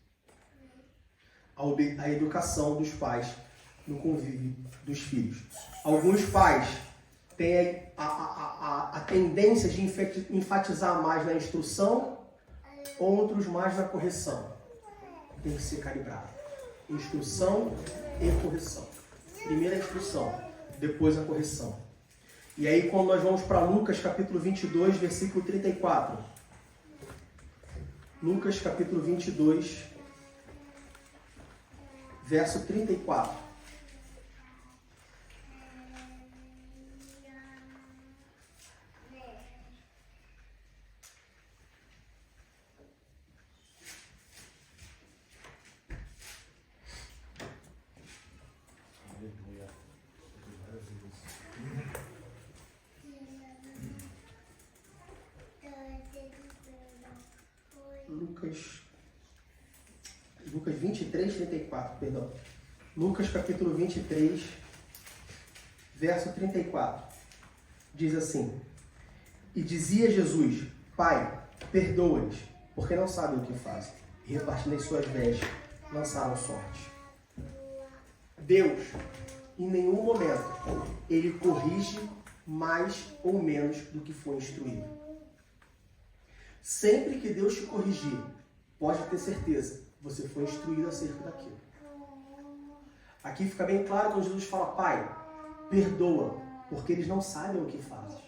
A educação dos pais no convívio dos filhos. Alguns pais têm a tendência de enfatizar mais na instrução, outros mais na correção. Tem que ser calibrado. Instrução e correção. Primeiro a instrução, depois a correção. E aí quando nós vamos para Lucas capítulo 22, versículo 34. Lucas capítulo 22, verso 34. Lucas 23, 34, perdão. Lucas capítulo 23, verso 34. Diz assim: E dizia Jesus, Pai, perdoa-lhes, porque não sabem o que fazem. E repartindo as suas vestes, lançaram sorte. Deus, em nenhum momento, ele corrige mais ou menos do que foi instruído. Sempre que Deus te corrigir, pode ter certeza, você foi instruído acerca daquilo. Aqui fica bem claro quando Jesus fala, Pai, perdoa, porque eles não sabem o que fazem.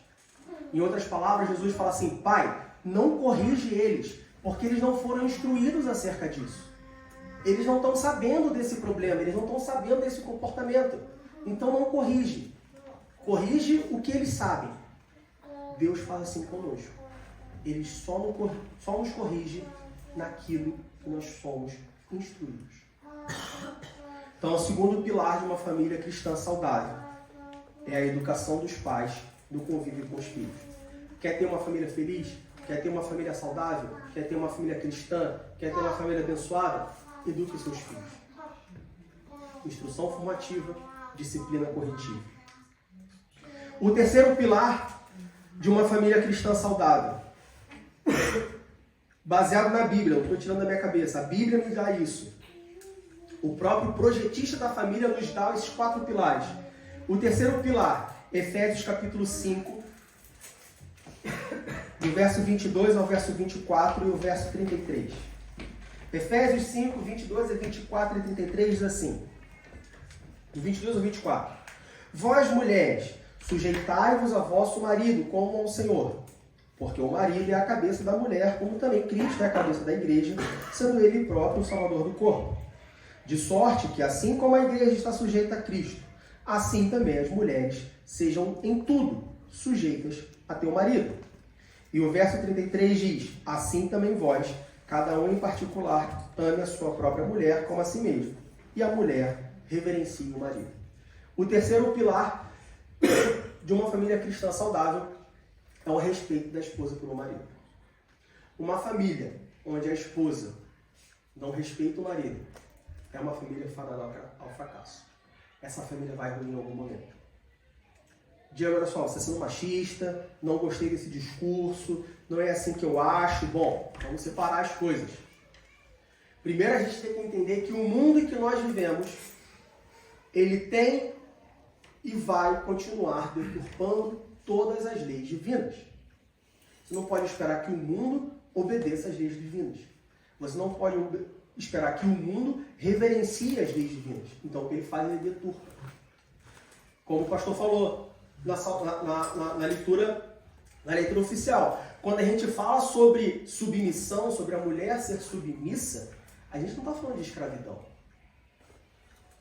Em outras palavras, Jesus fala assim, Pai, não corrige eles, porque eles não foram instruídos acerca disso. Eles não estão sabendo desse problema, eles não estão sabendo desse comportamento. Então não corrige. Corrige o que eles sabem. Deus faz assim conosco. Ele só nos corrige naquilo que nós somos instruídos. Então, o segundo pilar de uma família cristã saudável é a educação dos pais no convívio com os filhos. Quer ter uma família feliz? Quer ter uma família saudável? Quer ter uma família cristã? Quer ter uma família abençoada? Eduque seus filhos. Instrução formativa, disciplina corretiva. O terceiro pilar de uma família cristã saudável, baseado na Bíblia, não estou tirando da minha cabeça, a Bíblia me dá isso. O próprio projetista da família nos dá esses 4 pilares. O terceiro pilar, Efésios capítulo 5, do verso 22 ao verso 24 e o verso 33. Efésios 5, 22 a 24 e 33 diz assim, do 22 ao 24. Vós, mulheres, sujeitai-vos a vosso marido como ao Senhor, porque o marido é a cabeça da mulher, como também Cristo é a cabeça da igreja, sendo ele próprio o salvador do corpo. De sorte que, assim como a igreja está sujeita a Cristo, assim também as mulheres sejam em tudo sujeitas a teu marido. E o verso 33 diz, assim também vós, cada um em particular, ame a sua própria mulher como a si mesmo, e a mulher reverencie o marido. O terceiro pilar de uma família cristã saudável é o respeito da esposa pelo marido. Uma família onde a esposa não respeita o marido é uma família fadada ao fracasso. Essa família vai ruir em algum momento. Diego, olha só, você está sendo machista, não gostei desse discurso, não é assim que eu acho. Bom, vamos separar as coisas. Primeiro a gente tem que entender que o mundo em que nós vivemos, ele tem e vai continuar deturpando todas as leis divinas. Você não pode esperar que o mundo obedeça às leis divinas. Você não pode esperar que o mundo reverencie as leis divinas. Então o que ele faz, ele deturpa. Como o pastor falou na leitura oficial. Quando a gente fala sobre submissão, sobre a mulher ser submissa, a gente não está falando de escravidão.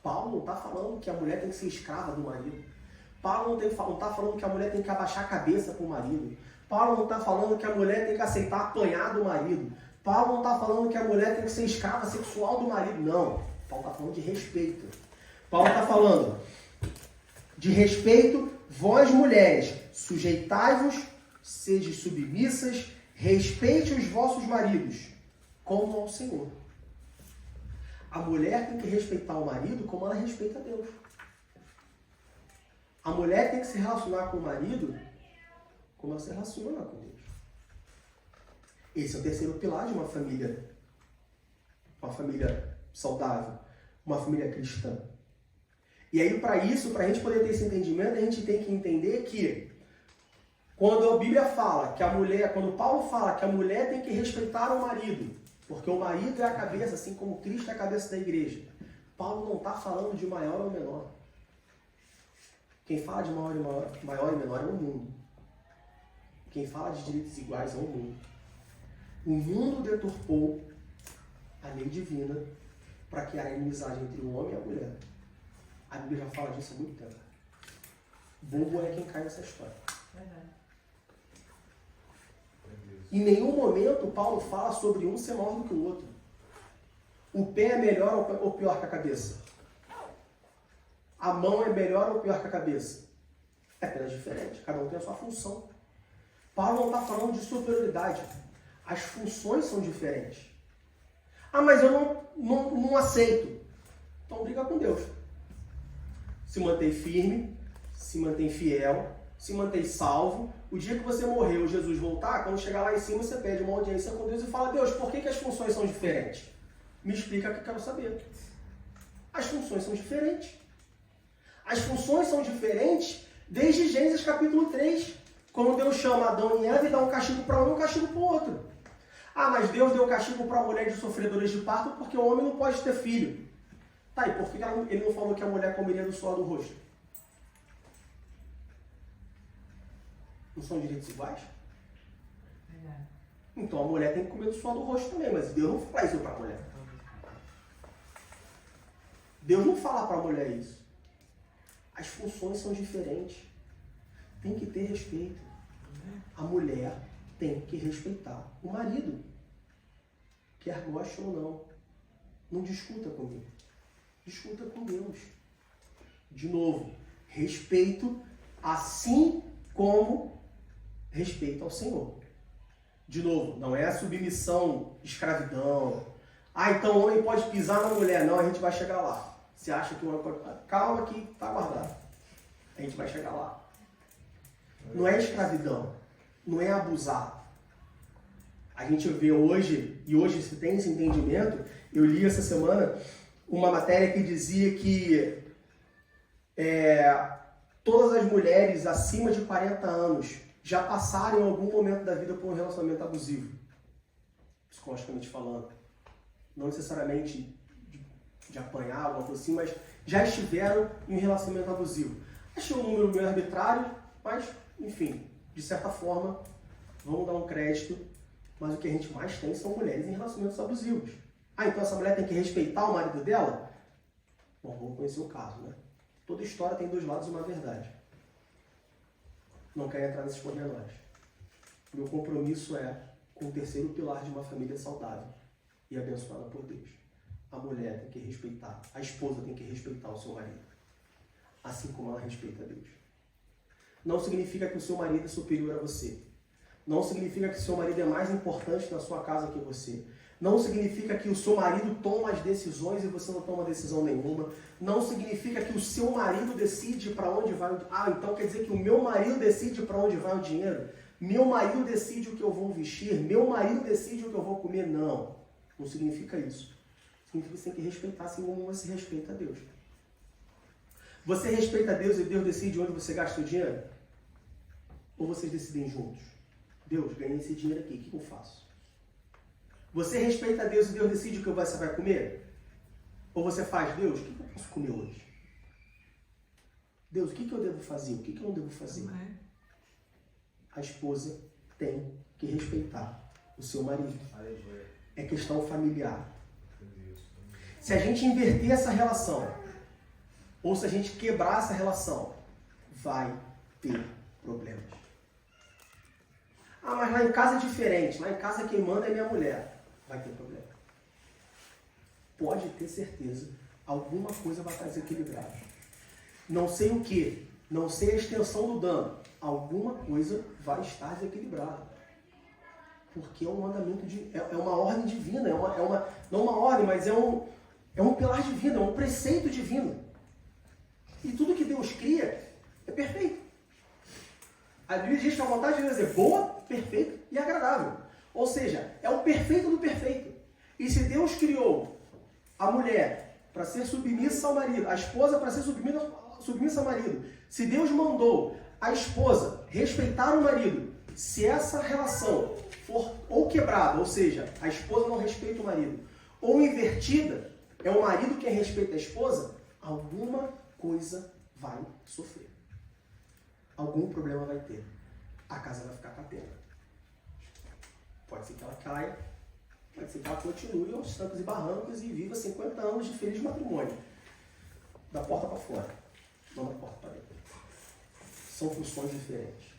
Paulo não está falando que a mulher tem que ser escrava do marido. Paulo não está falando que a mulher tem que abaixar a cabeça para o marido. Paulo não está falando que a mulher tem que aceitar apanhar do marido. Paulo não está falando que a mulher tem que ser escrava sexual do marido. Não. Paulo está falando de respeito. Paulo está falando de respeito. Vós, mulheres, sujeitai-vos, sede submissas, respeite os vossos maridos, como ao Senhor. A mulher tem que respeitar o marido como ela respeita Deus. A mulher tem que se relacionar com o marido como ela se relaciona com Deus. Esse é o terceiro pilar de uma família saudável, uma família cristã. E aí, para isso, para a gente poder ter esse entendimento, a gente tem que entender que quando a Bíblia fala que a mulher, quando Paulo fala que a mulher tem que respeitar o marido, porque o marido é a cabeça, assim como Cristo é a cabeça da igreja, Paulo não está falando de maior ou menor. Quem fala de maior e menor é o mundo. Quem fala de direitos iguais é o mundo. O mundo deturpou a lei divina para criar a inimizade entre o homem e a mulher. A Bíblia já fala disso há muito tempo. Bobo é quem cai nessa história. Em nenhum momento Paulo fala sobre um ser maior do que o outro. O pé é melhor ou pior que a cabeça? A mão é melhor ou pior que a cabeça? É apenas diferente. Cada um tem a sua função. Paulo não está falando de superioridade. As funções são diferentes. Ah, mas eu não aceito. Então briga com Deus. Se mantém firme, se mantém fiel, se mantém salvo. O dia que você morrer ou Jesus voltar, quando chegar lá em cima, você pede uma audiência com Deus e fala: Deus, por que as funções são diferentes? Me explica que eu quero saber. As funções são diferentes. As funções são diferentes desde Gênesis capítulo 3, quando Deus chama Adão e Eva e dá um castigo para um e um castigo para o outro. Ah, mas Deus deu castigo para a mulher de sofredoras de parto porque o homem não pode ter filho. Tá, e por que ele não falou que a mulher comeria do suor do rosto? Não são direitos iguais? Então a mulher tem que comer do suor do rosto também, mas Deus não fala isso para a mulher. Deus não fala para a mulher isso. As funções são diferentes. Tem que ter respeito. A mulher tem que respeitar o marido. Quer goste ou não. Não discuta comigo. Discuta com Deus. De novo, respeito assim como respeito ao Senhor. De novo, não é a submissão, escravidão. Ah, então o homem pode pisar na mulher. Não, a gente vai chegar lá. Você acha que o homem pode... Calma que está guardado. A gente vai chegar lá. Não é escravidão. Não é abusar. A gente vê hoje, e hoje se tem esse entendimento, eu li essa semana uma matéria que dizia que todas as mulheres acima de 40 anos já passaram em algum momento da vida por um relacionamento abusivo. Psicologicamente falando. Não necessariamente de apanhar, alguma coisa assim, mas já estiveram em um relacionamento abusivo. Achei um número meio arbitrário, mas, enfim, de certa forma, vamos dar um crédito, mas o que a gente mais tem são mulheres em relacionamentos abusivos. Ah, então essa mulher tem que respeitar o marido dela? Bom, vamos conhecer o caso, né? Toda história tem dois lados e uma verdade. Não quero entrar nesses pormenores. Meu compromisso é com o terceiro pilar de uma família saudável e abençoada por Deus. A mulher tem que respeitar, a esposa tem que respeitar o seu marido, assim como ela respeita a Deus. Não significa que o seu marido é superior a você. Não significa que o seu marido é mais importante na sua casa que você. Não significa que o seu marido toma as decisões e você não toma decisão nenhuma. Não significa que o seu marido decide para onde vai o dinheiro. Ah, então quer dizer que o meu marido decide para onde vai o dinheiro? Meu marido decide o que eu vou vestir? Meu marido decide o que eu vou comer? Não. Não significa isso. Significa que você tem que respeitar assim como você respeita a Deus. Você respeita a Deus e Deus decide onde você gasta o dinheiro? Ou vocês decidem juntos? Deus, ganhei esse dinheiro aqui, o que eu faço? Você respeita a Deus e Deus decide o que você vai comer? Ou você faz, Deus, o que eu posso comer hoje? Deus, o que eu devo fazer? O que eu não devo fazer? A esposa tem que respeitar o seu marido. É questão familiar. Se a gente inverter essa relação, ou se a gente quebrar essa relação, vai ter problemas. Ah, mas lá em casa é diferente. Lá em casa quem manda é minha mulher. Vai ter problema. Pode ter certeza, alguma coisa vai estar desequilibrada. Não sei o que, não sei a extensão do dano. Alguma coisa vai estar desequilibrada. Porque é um mandamento, é uma ordem divina. Não uma ordem, mas é É um pilar divino, é um preceito divino. E tudo que Deus cria é perfeito. A Bíblia diz que a vontade de Deus é boa, perfeita e agradável. Ou seja, é o perfeito do perfeito. E se Deus criou a mulher para ser submissa ao marido, a esposa para ser submissa ao marido, se Deus mandou a esposa respeitar o marido, se essa relação for ou quebrada, ou seja, a esposa não respeita o marido, ou invertida, é o marido quem respeita a esposa, alguma coisa vai sofrer. Algum problema vai ter. A casa vai ficar capenga. Pode ser que ela caia, pode ser que ela continue aos trancos e barrancos e viva 50 anos de feliz matrimônio. Da porta para fora, não da porta para dentro. São funções diferentes.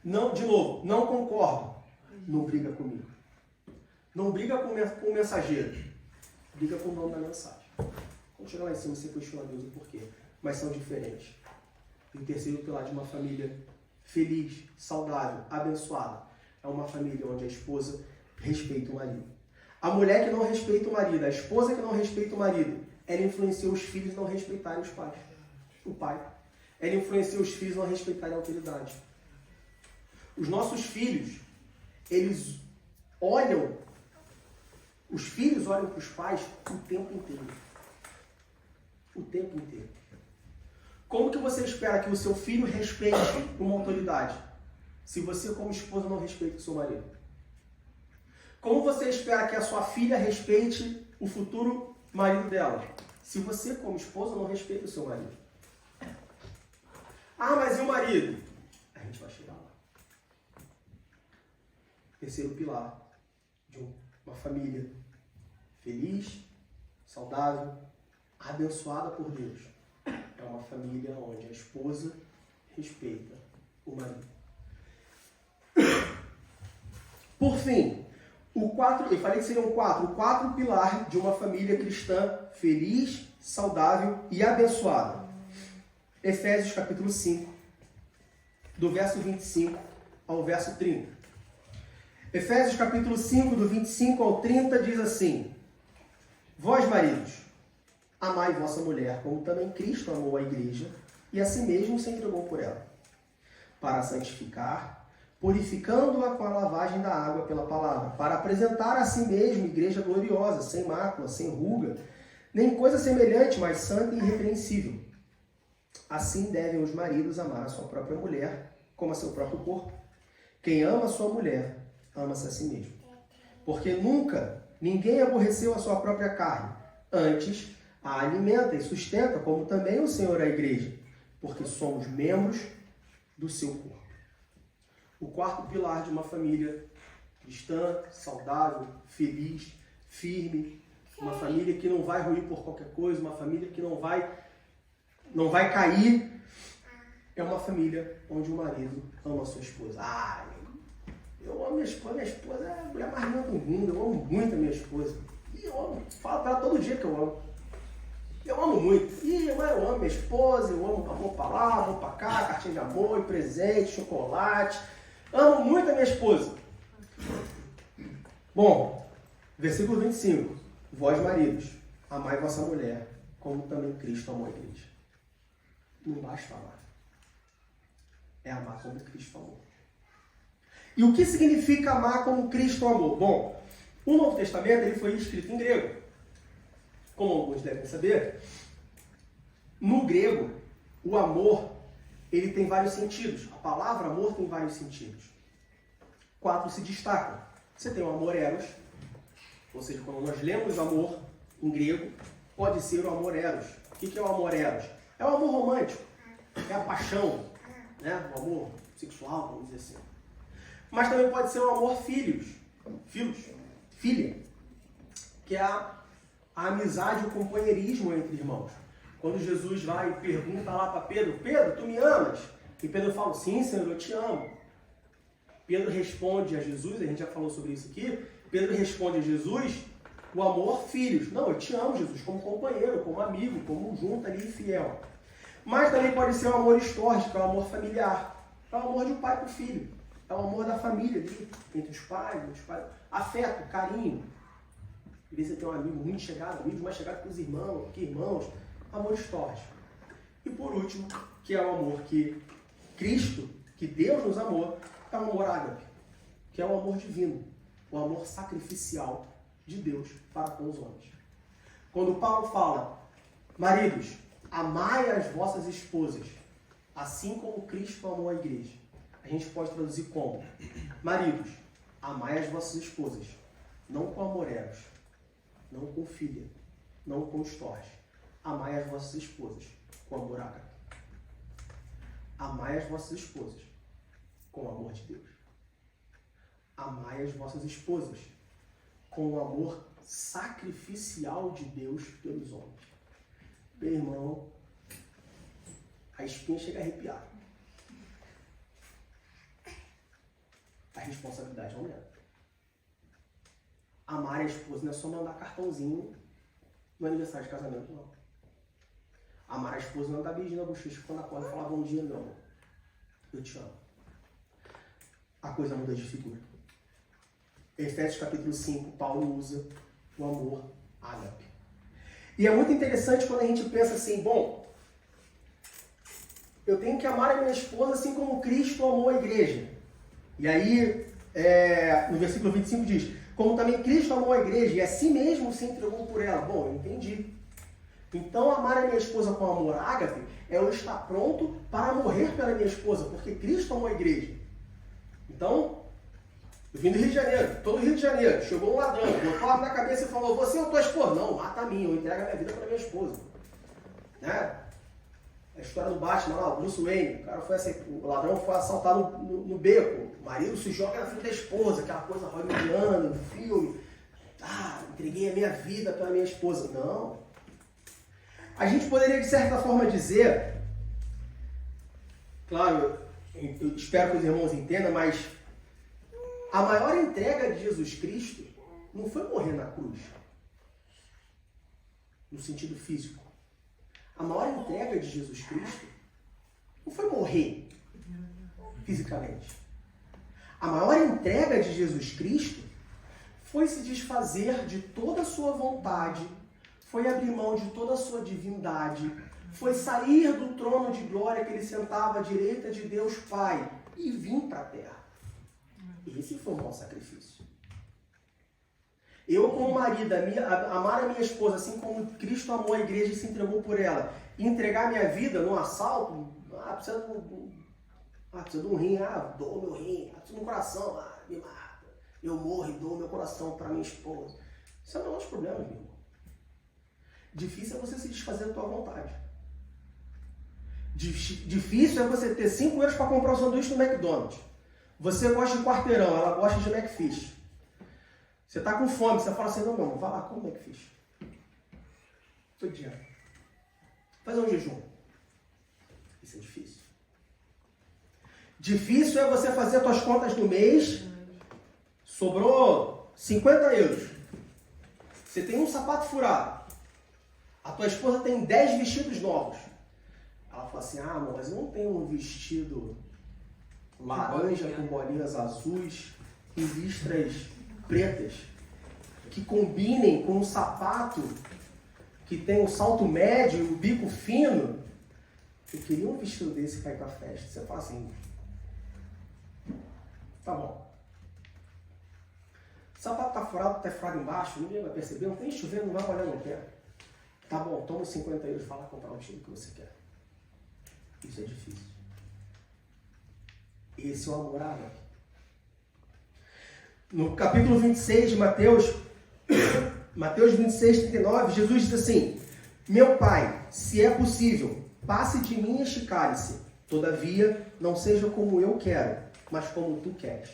Não, de novo, não concordo. Não briga comigo. Não briga com o mensageiro. Briga com o dono da mensagem. Quando chegar lá em cima, você questiona Deus o porquê. Mas são diferentes. E o terceiro pilar de uma família feliz, saudável, abençoada, é uma família onde a esposa respeita o marido. A mulher que não respeita o marido, a esposa que não respeita o marido, ela influencia os filhos a não respeitarem os pais. O pai. Ela influencia os filhos a não respeitarem a autoridade. Os nossos filhos, eles olham, os filhos olham para os pais o tempo inteiro. O tempo inteiro. Como que você espera que o seu filho respeite uma autoridade, se você como esposa não respeita o seu marido? Como você espera que a sua filha respeite o futuro marido dela, se você como esposa não respeita o seu marido? Ah, mas e o marido? A gente vai chegar lá. Terceiro pilar de uma família feliz, saudável, abençoada por Deus. É uma família onde a esposa respeita o marido. Por fim, eu falei que seriam quatro. O quarto pilar de uma família cristã feliz, saudável e abençoada. Efésios capítulo 5, do verso 25 ao verso 30. Efésios capítulo 5, do 25 ao 30, diz assim: Vós, maridos, amai vossa mulher, como também Cristo amou a igreja, e a si mesmo se entregou por ela, para a santificar, purificando-a com a lavagem da água pela palavra, para apresentar a si mesmo igreja gloriosa, sem mácula, sem ruga, nem coisa semelhante, mas santa e irrepreensível. Assim devem os maridos amar a sua própria mulher, como a seu próprio corpo. Quem ama a sua mulher, ama-se a si mesmo. Porque nunca ninguém aborreceu a sua própria carne, antes a alimenta e sustenta, como também o Senhor a igreja, porque somos membros do seu corpo. O quarto pilar de uma família cristã, saudável, feliz, firme, uma família que não vai ruir por qualquer coisa, uma família que não vai cair, é uma família onde o marido ama a sua esposa. Eu amo minha esposa é a mulher mais linda do mundo, eu amo muito a minha esposa. E eu amo, falo para ela todo dia que eu amo. Eu amo muito. Eu amo minha esposa, eu amo amor para lá, amor para cá, cartinha de amor, presente, chocolate. Amo muito a minha esposa. Bom, versículo 25. Vós, maridos, amai vossa mulher, como também Cristo amou a igreja. Não basta amar. É amar como Cristo amou. E o que significa amar como Cristo amou? Bom, o Novo Testamento ele foi escrito em grego. Como alguns devem saber, no grego, o amor ele tem vários sentidos. A palavra amor tem vários sentidos. 4 se destacam. Você tem o amor eros, ou seja, quando nós lemos amor em grego, pode ser o amor eros. O que é o amor eros? É o amor romântico, é a paixão, né? O amor sexual, vamos dizer assim. Mas também pode ser o amor filha, que é a amizade e o companheirismo entre irmãos. Quando Jesus vai e pergunta lá para Pedro, Pedro, tu me amas? E Pedro fala, sim, Senhor, eu te amo. Pedro responde a Jesus, a gente já falou sobre isso aqui, Pedro responde a Jesus o amor filhos. Não, eu te amo, Jesus, como companheiro, como amigo, como junto ali, fiel. Mas também pode ser o amor histórico, que é o amor familiar. É o amor de um pai para o filho. É o amor da família ali, entre os pais, afeto, carinho. Às vezes você tem um amigo muito chegado, amigos mais chegados que irmãos, amores tortos. E por último, que é o amor que Cristo, que Deus nos amou, é o amor ágape, que é o amor divino, o amor sacrificial de Deus para com os homens. Quando Paulo fala, maridos, amai as vossas esposas, assim como Cristo amou a igreja. A gente pode traduzir como, maridos, amai as vossas esposas, não com amor eros, não com filha, não com estorge. Amai as vossas esposas com amor ágape. Amai as vossas esposas com o amor de Deus. Amai as vossas esposas com o amor sacrificial de Deus pelos homens. Meu irmão, a espinha chega a arrepiar. A responsabilidade aumenta. Amar a esposa não é só mandar cartãozinho no aniversário de casamento, não. Amar a esposa não é dar beijinho na bochecha quando acorda e falar bom dia, não. Eu te amo. A coisa muda de figura. Efésios capítulo 5, Paulo usa o amor ágape. E é muito interessante quando a gente pensa assim, bom, eu tenho que amar a minha esposa assim como Cristo amou a igreja. E aí, no versículo 25 diz, como também Cristo amou a igreja e a si mesmo se entregou por ela. Bom, eu entendi. Então, amar a minha esposa com amor ágape é eu estar pronto para morrer pela minha esposa, porque Cristo amou a igreja. Então, eu vim do Rio de Janeiro, todo Rio de Janeiro, chegou um ladrão, botou a arma na cabeça e falou, você ou tua esposa? Não, mata a mim, eu entrego a minha vida para minha esposa. Né? A história do Batman lá, o Bruce Wayne, o ladrão foi assaltar no beco, o marido se joga na frente da esposa, aquela coisa hollywoodiana, no filme. Entreguei a minha vida pela minha esposa. Não. A gente poderia, de certa forma, dizer, claro, eu espero que os irmãos entendam, mas a maior entrega de Jesus Cristo não foi morrer na cruz, no sentido físico. A maior entrega de Jesus Cristo não foi morrer fisicamente. A maior entrega de Jesus Cristo foi se desfazer de toda a sua vontade, foi abrir mão de toda a sua divindade, foi sair do trono de glória que ele sentava à direita de Deus Pai e vir para a terra. Esse foi um bom sacrifício. Eu, como marido, amar a minha esposa assim como Cristo amou a igreja e se entregou por ela, e entregar minha vida num assalto, precisa de um rim, dou meu rim, precisa de um coração, me mata. Eu morro e dou meu coração para minha esposa. Isso é o menor dos problemas, meu irmão. Difícil é você se desfazer da tua vontade. Difícil é você ter 5 euros para comprar um sanduíche no McDonald's. Você gosta de quarteirão, ela gosta de McFish. Você está com fome, você fala assim, não, meu irmão, vai lá, come McFish. Todo dia. Fazer um jejum. Isso é difícil. Difícil é você fazer as suas contas do mês, sobrou 50 euros. Você tem um sapato furado. A tua esposa tem 10 vestidos novos. Ela fala assim, amor, mas eu não tenho um vestido laranja com bolinhas azuis e listras pretas que combinem com um sapato que tem o salto médio e o bico fino. Eu queria um vestido desse para ir para a festa. Você fala assim, tá bom. O sapato tá furado embaixo, ninguém vai perceber, não tem chovendo, não vai molhar no pé. Tá bom, toma os 50 euros e fala comprar o time que você quer. Isso é difícil. Esse é o amor ágape. No capítulo 26 de Mateus 26, 39, Jesus diz assim, meu Pai, se é possível, passe de mim este cálice, todavia, não seja como eu quero, mas como tu queres.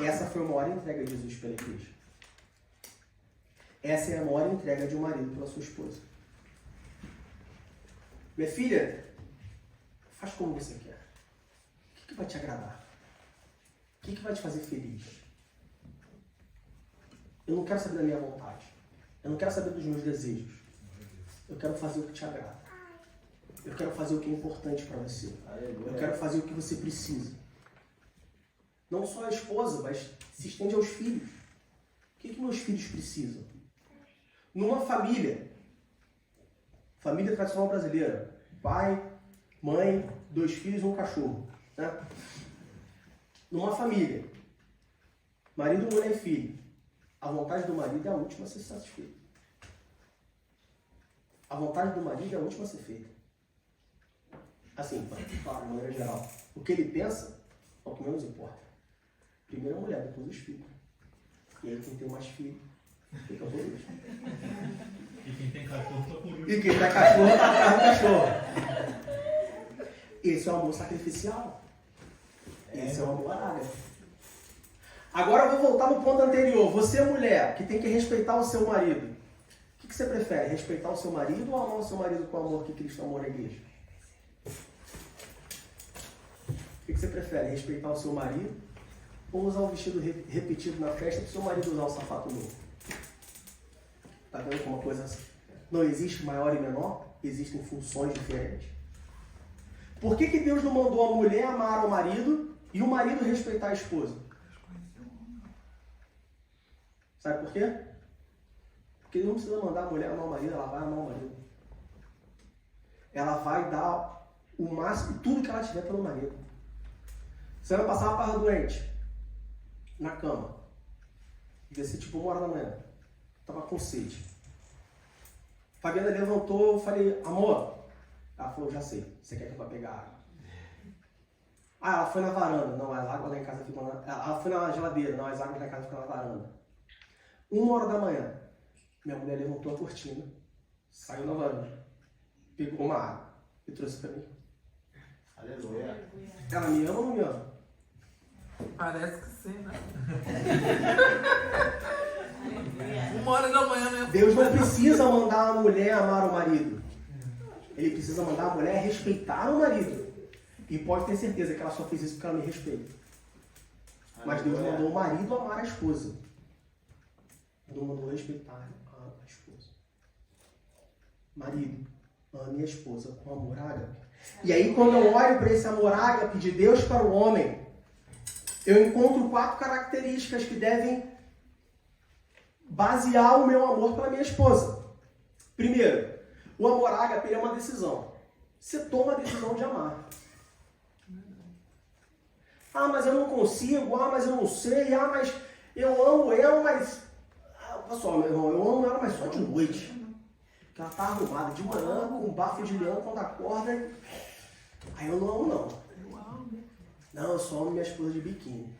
Essa foi a maior entrega de Jesus pela igreja. Essa é a maior entrega de um marido pela sua esposa. Minha filha, faz como você quer. O que vai te agradar? O que vai te fazer feliz? Eu não quero saber da minha vontade. Eu não quero saber dos meus desejos. Eu quero fazer o que te agrada. Eu quero fazer o que é importante para você. Eu quero fazer o que você precisa. Não só a esposa, mas se estende aos filhos. O que meus filhos precisam? Numa família tradicional brasileira, pai, mãe, 2 filhos e um cachorro, né? Numa família, marido, mulher e filho, a vontade do marido é a última a ser satisfeita. A vontade do marido é a última a ser feita. Assim, claro, de maneira geral. O que ele pensa é o que menos importa. Primeiro a mulher, depois os filhos. E aí quem tem mais filhos fica por isso. E quem tem cachorro tá por isso. E quem tem cachorro tá atrás do cachorro. Esse é o amor sacrificial. Esse é o amor ágape. Agora eu vou voltar no ponto anterior. Você, mulher, que tem que respeitar o seu marido. O que você prefere? Respeitar o seu marido ou amar o seu marido com o amor que Cristo amou na igreja? O que você prefere? Respeitar o seu marido ou usar o vestido repetido na festa para o seu marido usar o sapato novo? Tá vendo como uma coisa assim? Não existe maior e menor? Existem funções diferentes. Por que Deus não mandou a mulher amar o marido e o marido respeitar a esposa? Sabe por quê? Porque ele não precisa mandar a mulher amar o marido, ela vai amar o marido. Ela vai dar o máximo, tudo que ela tiver pelo marido. Semana passada ela estava doente, na cama. Devia ser tipo 1h da manhã. Estava com sede. Fabiana levantou, eu falei, amor. Ela falou, já sei, você quer que eu vá pegar água? Ah, ela foi na varanda. Não, as águas lá em casa ficam na... Ela foi na geladeira. Não, as águas lá em casa ficam na varanda. 1h da manhã. Minha mulher levantou a cortina, saiu na varanda, pegou uma água e trouxe para mim. Aleluia. Ela me ama ou não me ama? Parece que sim, né? 1h da manhã, né? Deus não precisa mandar a mulher amar o marido. Ele precisa mandar a mulher respeitar o marido. E pode ter certeza que ela só fez isso porque ela me respeita. Mas Deus mandou o marido amar a esposa. Não mandou respeitar a esposa. Marido, ame a esposa com amor ágape. E aí quando eu olho para esse amor ágape de Deus para o homem, eu encontro 4 características que devem basear o meu amor pela minha esposa. Primeiro, o amor ágape é uma decisão. Você toma a decisão de amar. Ah, mas eu não consigo. Ah, mas eu não sei. Ah, mas eu amo ela, mas... Pessoal, meu irmão, eu amo ela, mas só de noite. Porque ela tá arrumada de manhã, com um bafo de leão, quando acorda. Aí eu não amo, não. Não, eu só amo minha esposa de biquíni.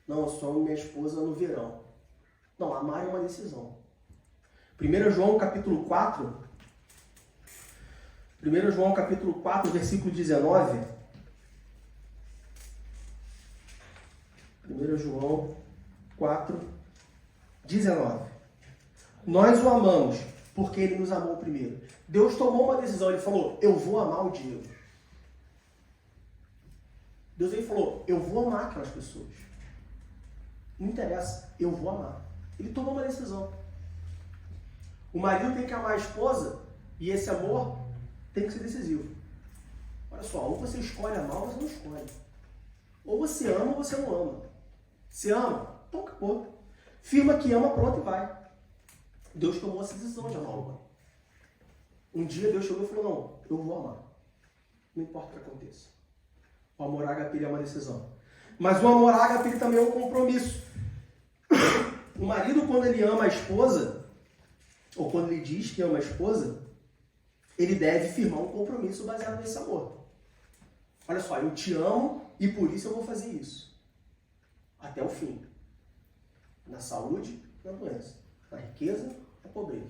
Não, eu só amo minha esposa no verão. Não, amar é uma decisão. 1 João capítulo 4. 1 João capítulo 4, versículo 19. 1 João 4, 19. Nós o amamos porque ele nos amou primeiro. Deus tomou uma decisão, ele falou, eu vou amar o Diego. Deus ele falou, eu vou amar aquelas pessoas. Não interessa, eu vou amar. Ele tomou uma decisão. O marido tem que amar a esposa e esse amor tem que ser decisivo. Olha só, ou você escolhe amar ou você não escolhe. Ou você ama ou você não ama. Se ama, então acabou. Firma que ama, pronto e vai. Deus tomou essa decisão de amar o homem. Um dia Deus chegou e falou, não, eu vou amar. Não importa o que aconteça. O amor ágape é uma decisão. Mas o amor ágape também é um compromisso. O marido, quando ele ama a esposa, ou quando ele diz que ama a esposa, ele deve firmar um compromisso baseado nesse amor. Olha só, eu te amo e por isso eu vou fazer isso. Até o fim. Na saúde, na doença. Na riqueza, na pobreza.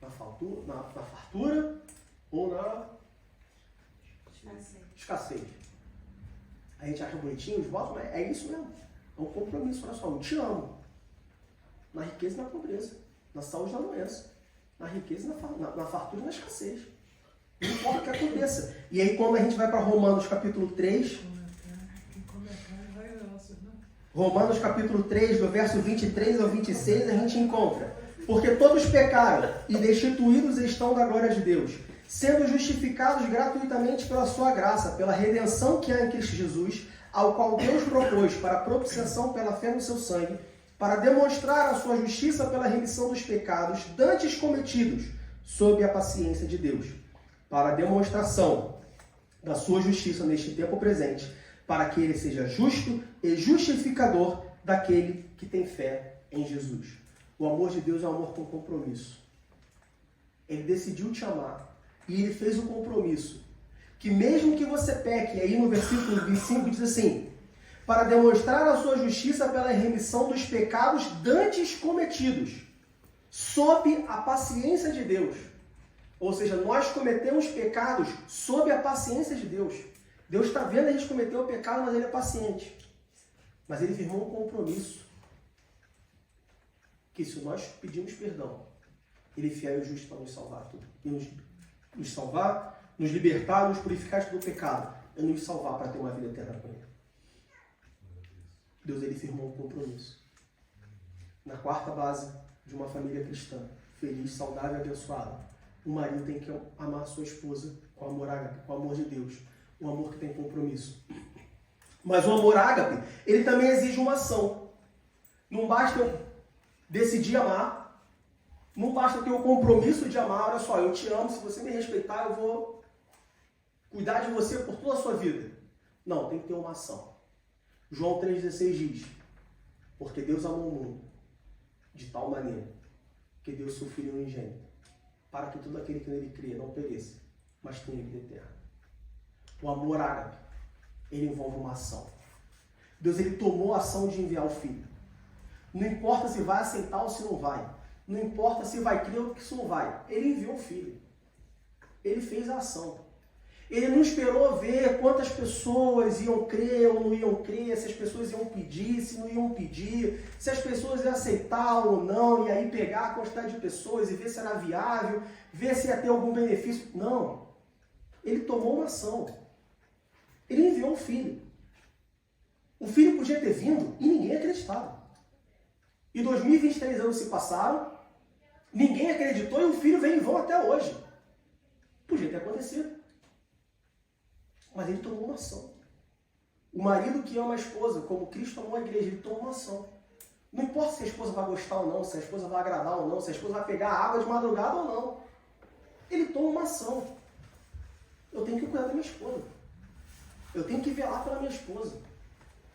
Na fartura ou na escassez. A gente acha bonitinho os votos, mas é isso mesmo. É um compromisso. Olha só, eu te amo. Na riqueza e na pobreza. Na saúde e na doença. Na riqueza e na fartura e na escassez. Não importa o que aconteça. E aí quando a gente vai para Romanos capítulo 3... Romanos capítulo 3, do verso 23 ao 26, a gente encontra. Porque todos pecaram e destituídos estão da glória de Deus, sendo justificados gratuitamente pela sua graça, pela redenção que há em Cristo Jesus, ao qual Deus propôs para a propiciação pela fé no seu sangue, para demonstrar a sua justiça pela remissão dos pecados dantes cometidos, sob a paciência de Deus, para a demonstração da sua justiça neste tempo presente, para que ele seja justo e justificador daquele que tem fé em Jesus. O amor de Deus é um amor com compromisso. Ele decidiu te amar e ele fez um compromisso que mesmo que você peque, aí no versículo 25 diz assim, para demonstrar a sua justiça pela remissão dos pecados dantes cometidos, sob a paciência de Deus. Ou seja, nós cometemos pecados sob a paciência de Deus. Deus está vendo a gente cometer o pecado, mas ele é paciente. Mas ele firmou um compromisso. Que se nós pedimos perdão, ele é fiel e justo para nos salvar tudo. E nos salvar, nos libertar, nos purificar do pecado. E nos salvar para ter uma vida eterna com ele. Deus ele firmou um compromisso. Na quarta base de uma família cristã, feliz, saudável e abençoada, o marido tem que amar a sua esposa com amor ágape, com o amor de Deus. Um amor que tem compromisso. Mas o amor ágape, ele também exige uma ação. Não basta eu decidir amar, não basta eu ter o compromisso de amar. Olha só, eu te amo, se você me respeitar, eu vou cuidar de você por toda a sua vida. Não, tem que ter uma ação. João 3,16 diz, porque Deus amou o mundo de tal maneira que deu seu Filho unigênito, para que todo aquele que nele crê não pereça, mas tenha vida eterna. O amor ágape, ele envolve uma ação. Deus ele tomou a ação de enviar o Filho. Não importa se vai aceitar ou se não vai. Não importa se vai crer ou se não vai. Ele enviou o Filho. Ele fez a ação. Ele não esperou ver quantas pessoas iam crer ou não iam crer, se as pessoas iam pedir, se não iam pedir, se as pessoas iam aceitar ou não, e aí pegar a quantidade de pessoas e ver se era viável, ver se ia ter algum benefício. Não. Ele tomou uma ação. Ele enviou o Filho. O Filho podia ter vindo e ninguém acreditava. E 2023 anos se passaram, ninguém acreditou e o Filho vem em vão até hoje. Podia ter acontecido. Mas ele tomou uma ação. O marido que ama a esposa, como Cristo amou a igreja, ele tomou uma ação. Não importa se a esposa vai gostar ou não, se a esposa vai agradar ou não, se a esposa vai pegar água de madrugada ou não. Ele toma uma ação. Eu tenho que cuidar da minha esposa. Eu tenho que velar pela minha esposa.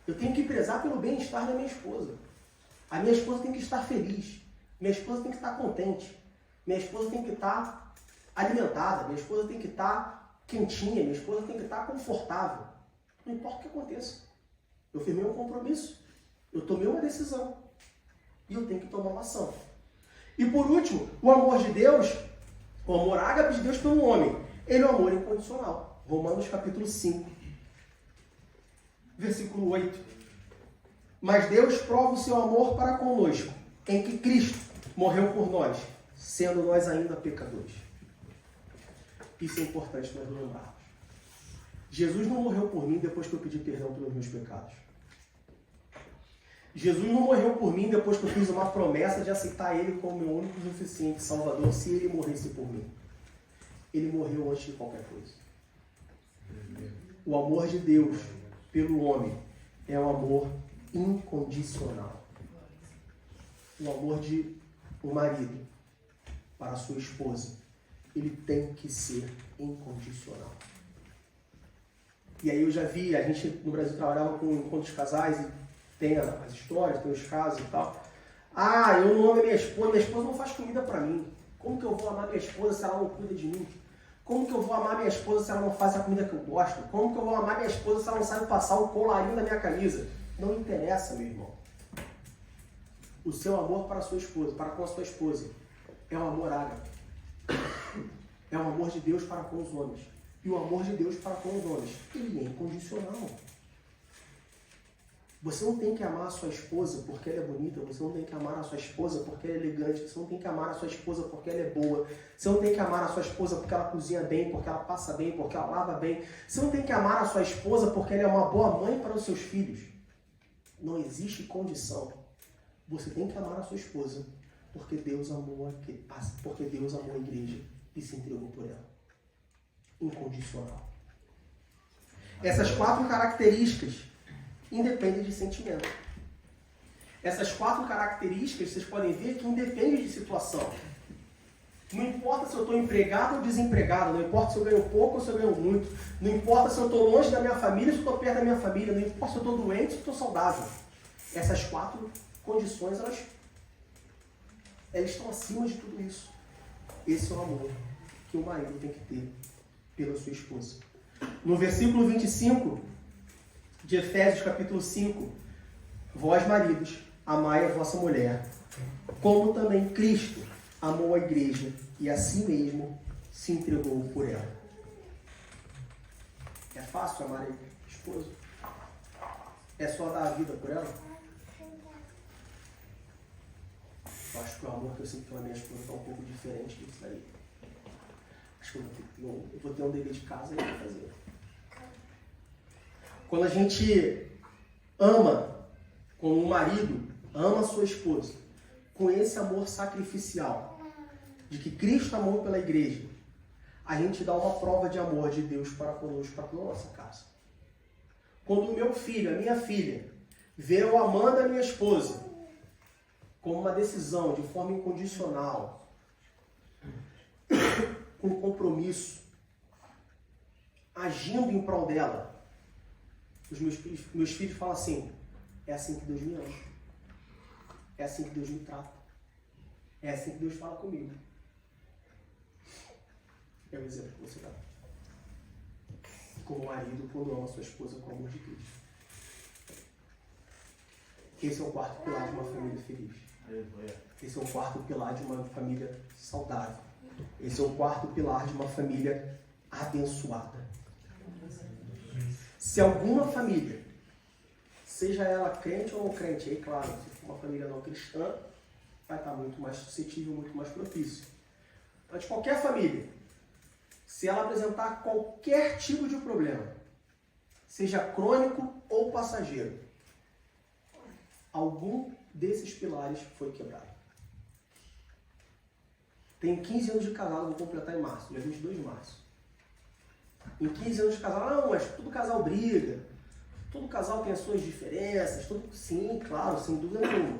Eu tenho que prezar pelo bem-estar da minha esposa. A minha esposa tem que estar feliz. Minha esposa tem que estar contente. Minha esposa tem que estar alimentada. Minha esposa tem que estar quentinha. Minha esposa tem que estar confortável. Não importa o que aconteça. Eu firmei um compromisso. Eu tomei uma decisão. E eu tenho que tomar uma ação. E por último, o amor de Deus, o amor ágape de Deus pelo homem, ele é um amor incondicional. Romanos capítulo 5, versículo 8. Mas Deus prova o seu amor para conosco, em que Cristo morreu por nós, sendo nós ainda pecadores. Isso é importante nós lembrarmos. Jesus não morreu por mim depois que eu pedi perdão pelos meus pecados. Jesus não morreu por mim depois que eu fiz uma promessa de aceitar Ele como meu único e suficiente Salvador, se Ele morresse por mim. Ele morreu antes de qualquer coisa. O amor de Deus pelo homem é um amor incondicional. O amor de um marido para a sua esposa, ele tem que ser incondicional. E aí eu já vi, a gente no Brasil trabalhava com encontros casais e tem as histórias, tem os casos e tal. Ah, eu não amo minha esposa não faz comida para mim. Como que eu vou amar minha esposa se ela não cuida de mim? Como que eu vou amar minha esposa se ela não faz a comida que eu gosto? Como que eu vou amar minha esposa se ela não sabe passar o colarinho da minha camisa? Não interessa, meu irmão. O seu amor para a sua esposa, para com a sua esposa, é um amor ágape. É um amor de Deus para com os homens. E o amor de Deus para com os homens, ele é incondicional. Você não tem que amar a sua esposa porque ela é bonita, você não tem que amar a sua esposa porque ela é elegante, você não tem que amar a sua esposa porque ela é boa, você não tem que amar a sua esposa porque ela cozinha bem, porque ela passa bem, porque ela lava bem, você não tem que amar a sua esposa porque ela é uma boa mãe para os seus filhos. Não existe condição. Você tem que amar a sua esposa porque Deus amou a igreja e se entregou por ela. Incondicional. Essas 4 características independem de sentimento. Essas 4 características, vocês podem ver que independe de situação. Não importa se eu estou empregado ou desempregado, não importa se eu ganho pouco ou se eu ganho muito, não importa se eu estou longe da minha família ou se eu estou perto da minha família, não importa se eu estou doente ou se eu estou saudável. Essas 4 condições, elas estão acima de tudo isso. Esse é o amor que o marido tem que ter pela sua esposa. No versículo 25 de Efésios capítulo 5, vós maridos, amai a vossa mulher, como também Cristo amou a igreja e a si mesmo se entregou por ela. É fácil amar a esposa? É só dar a vida por ela? Eu acho que o amor que eu sinto pela minha esposa está um pouco diferente disso daí. Acho que eu vou ter um dever de casa e vou fazer. Quando a gente ama, como um marido ama a sua esposa, com esse amor sacrificial, de que Cristo amou pela igreja, a gente dá uma prova de amor de Deus para conosco, para a nossa casa. Quando o meu filho, a minha filha, vê eu amando a minha esposa, como uma decisão, de forma incondicional, com compromisso, agindo em prol dela, os meus filhos falam assim: é assim que Deus me ama, é assim que Deus me trata, é assim que Deus fala comigo. É o exemplo que você dá. Como marido, quando ama sua esposa com o amor de Cristo. Esse é o 4º pilar de uma família feliz. Esse é o 4º pilar de uma família saudável. Esse é o 4º pilar de uma família abençoada. Se alguma família, seja ela crente ou não crente, aí claro, se for uma família não cristã, vai estar muito mais suscetível, muito mais propício. Mas qualquer família, se ela apresentar qualquer tipo de problema, seja crônico ou passageiro, algum desses pilares foi quebrado. Tenho 15 anos de casado, vou completar em março, dia 22 de março. Em 15 anos de casado, não, mas todo casal briga, todo casal tem as suas diferenças, sim, claro, sem dúvida nenhuma.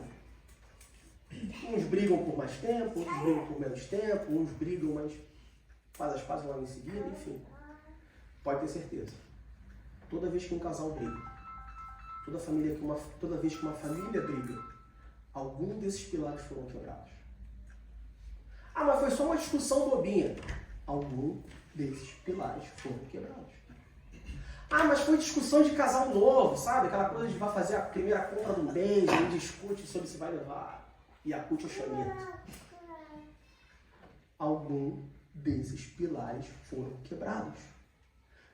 Uns brigam por mais tempo, outros brigam por menos tempo, uns brigam, mas faz as pazes logo em seguida, enfim. Pode ter certeza. Toda vez que um casal briga, toda vez que uma família briga, algum desses pilares foram quebrados. Ah, mas foi só uma discussão bobinha. Algum desses pilares foram quebrados. Ah, mas foi discussão de casal novo, sabe? Aquela coisa de vai fazer a primeira compra do bem, e discute sobre se vai levar Yakult ou Chamento. Algum desses pilares foram quebrados.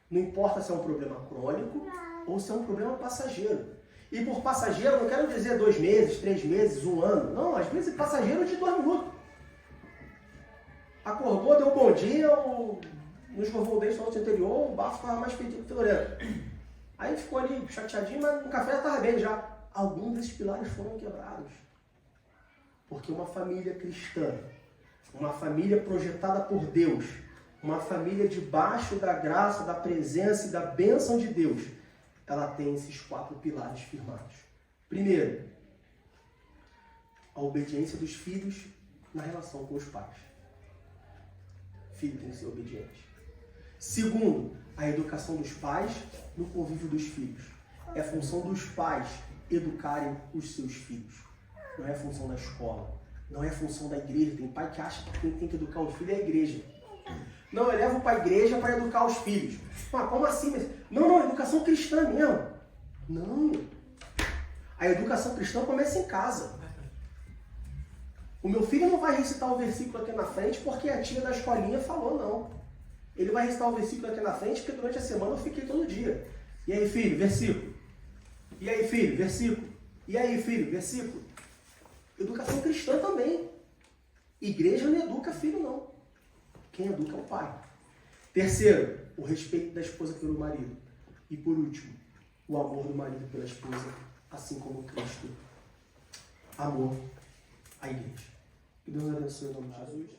Não importa se é um problema crônico ou se é um problema passageiro. E por passageiro, não quero dizer 2 meses, 3 meses, 1 ano. Não, às vezes passageiro de 2 minutos. Acordou, deu um bom dia, não escovou o dente no noite anterior, o bafo estava mais fedido que fedorento. Aí ficou ali chateadinho, mas no café estava bem já. Alguns desses pilares foram quebrados. Porque uma família cristã, uma família projetada por Deus, uma família debaixo da graça, da presença e da bênção de Deus, ela tem esses 4 pilares firmados. Primeiro, a obediência dos filhos na relação com os pais. O filho tem que ser obediente. Segundo, a educação dos pais no convívio dos filhos. É função dos pais educarem os seus filhos. Não é função da escola. Não é função da igreja. Tem pai que acha que quem tem que educar os filhos é a igreja. Não, eu levo para a igreja para educar os filhos. Mas como assim? Não, educação cristã mesmo. Não. A educação cristã começa em casa. O meu filho não vai recitar o versículo aqui na frente porque a tia da escolinha falou, não. Ele vai recitar o versículo aqui na frente porque durante a semana eu fiquei todo dia. E aí, filho, versículo. E aí, filho, versículo. E aí, filho, versículo. Educação cristã também. Igreja não educa filho, não. Quem educa é o pai. Terceiro, o respeito da esposa pelo marido. E por último, o amor do marido pela esposa, assim como Cristo amou a igreja. Que Deus abençoe em nome de Jesus.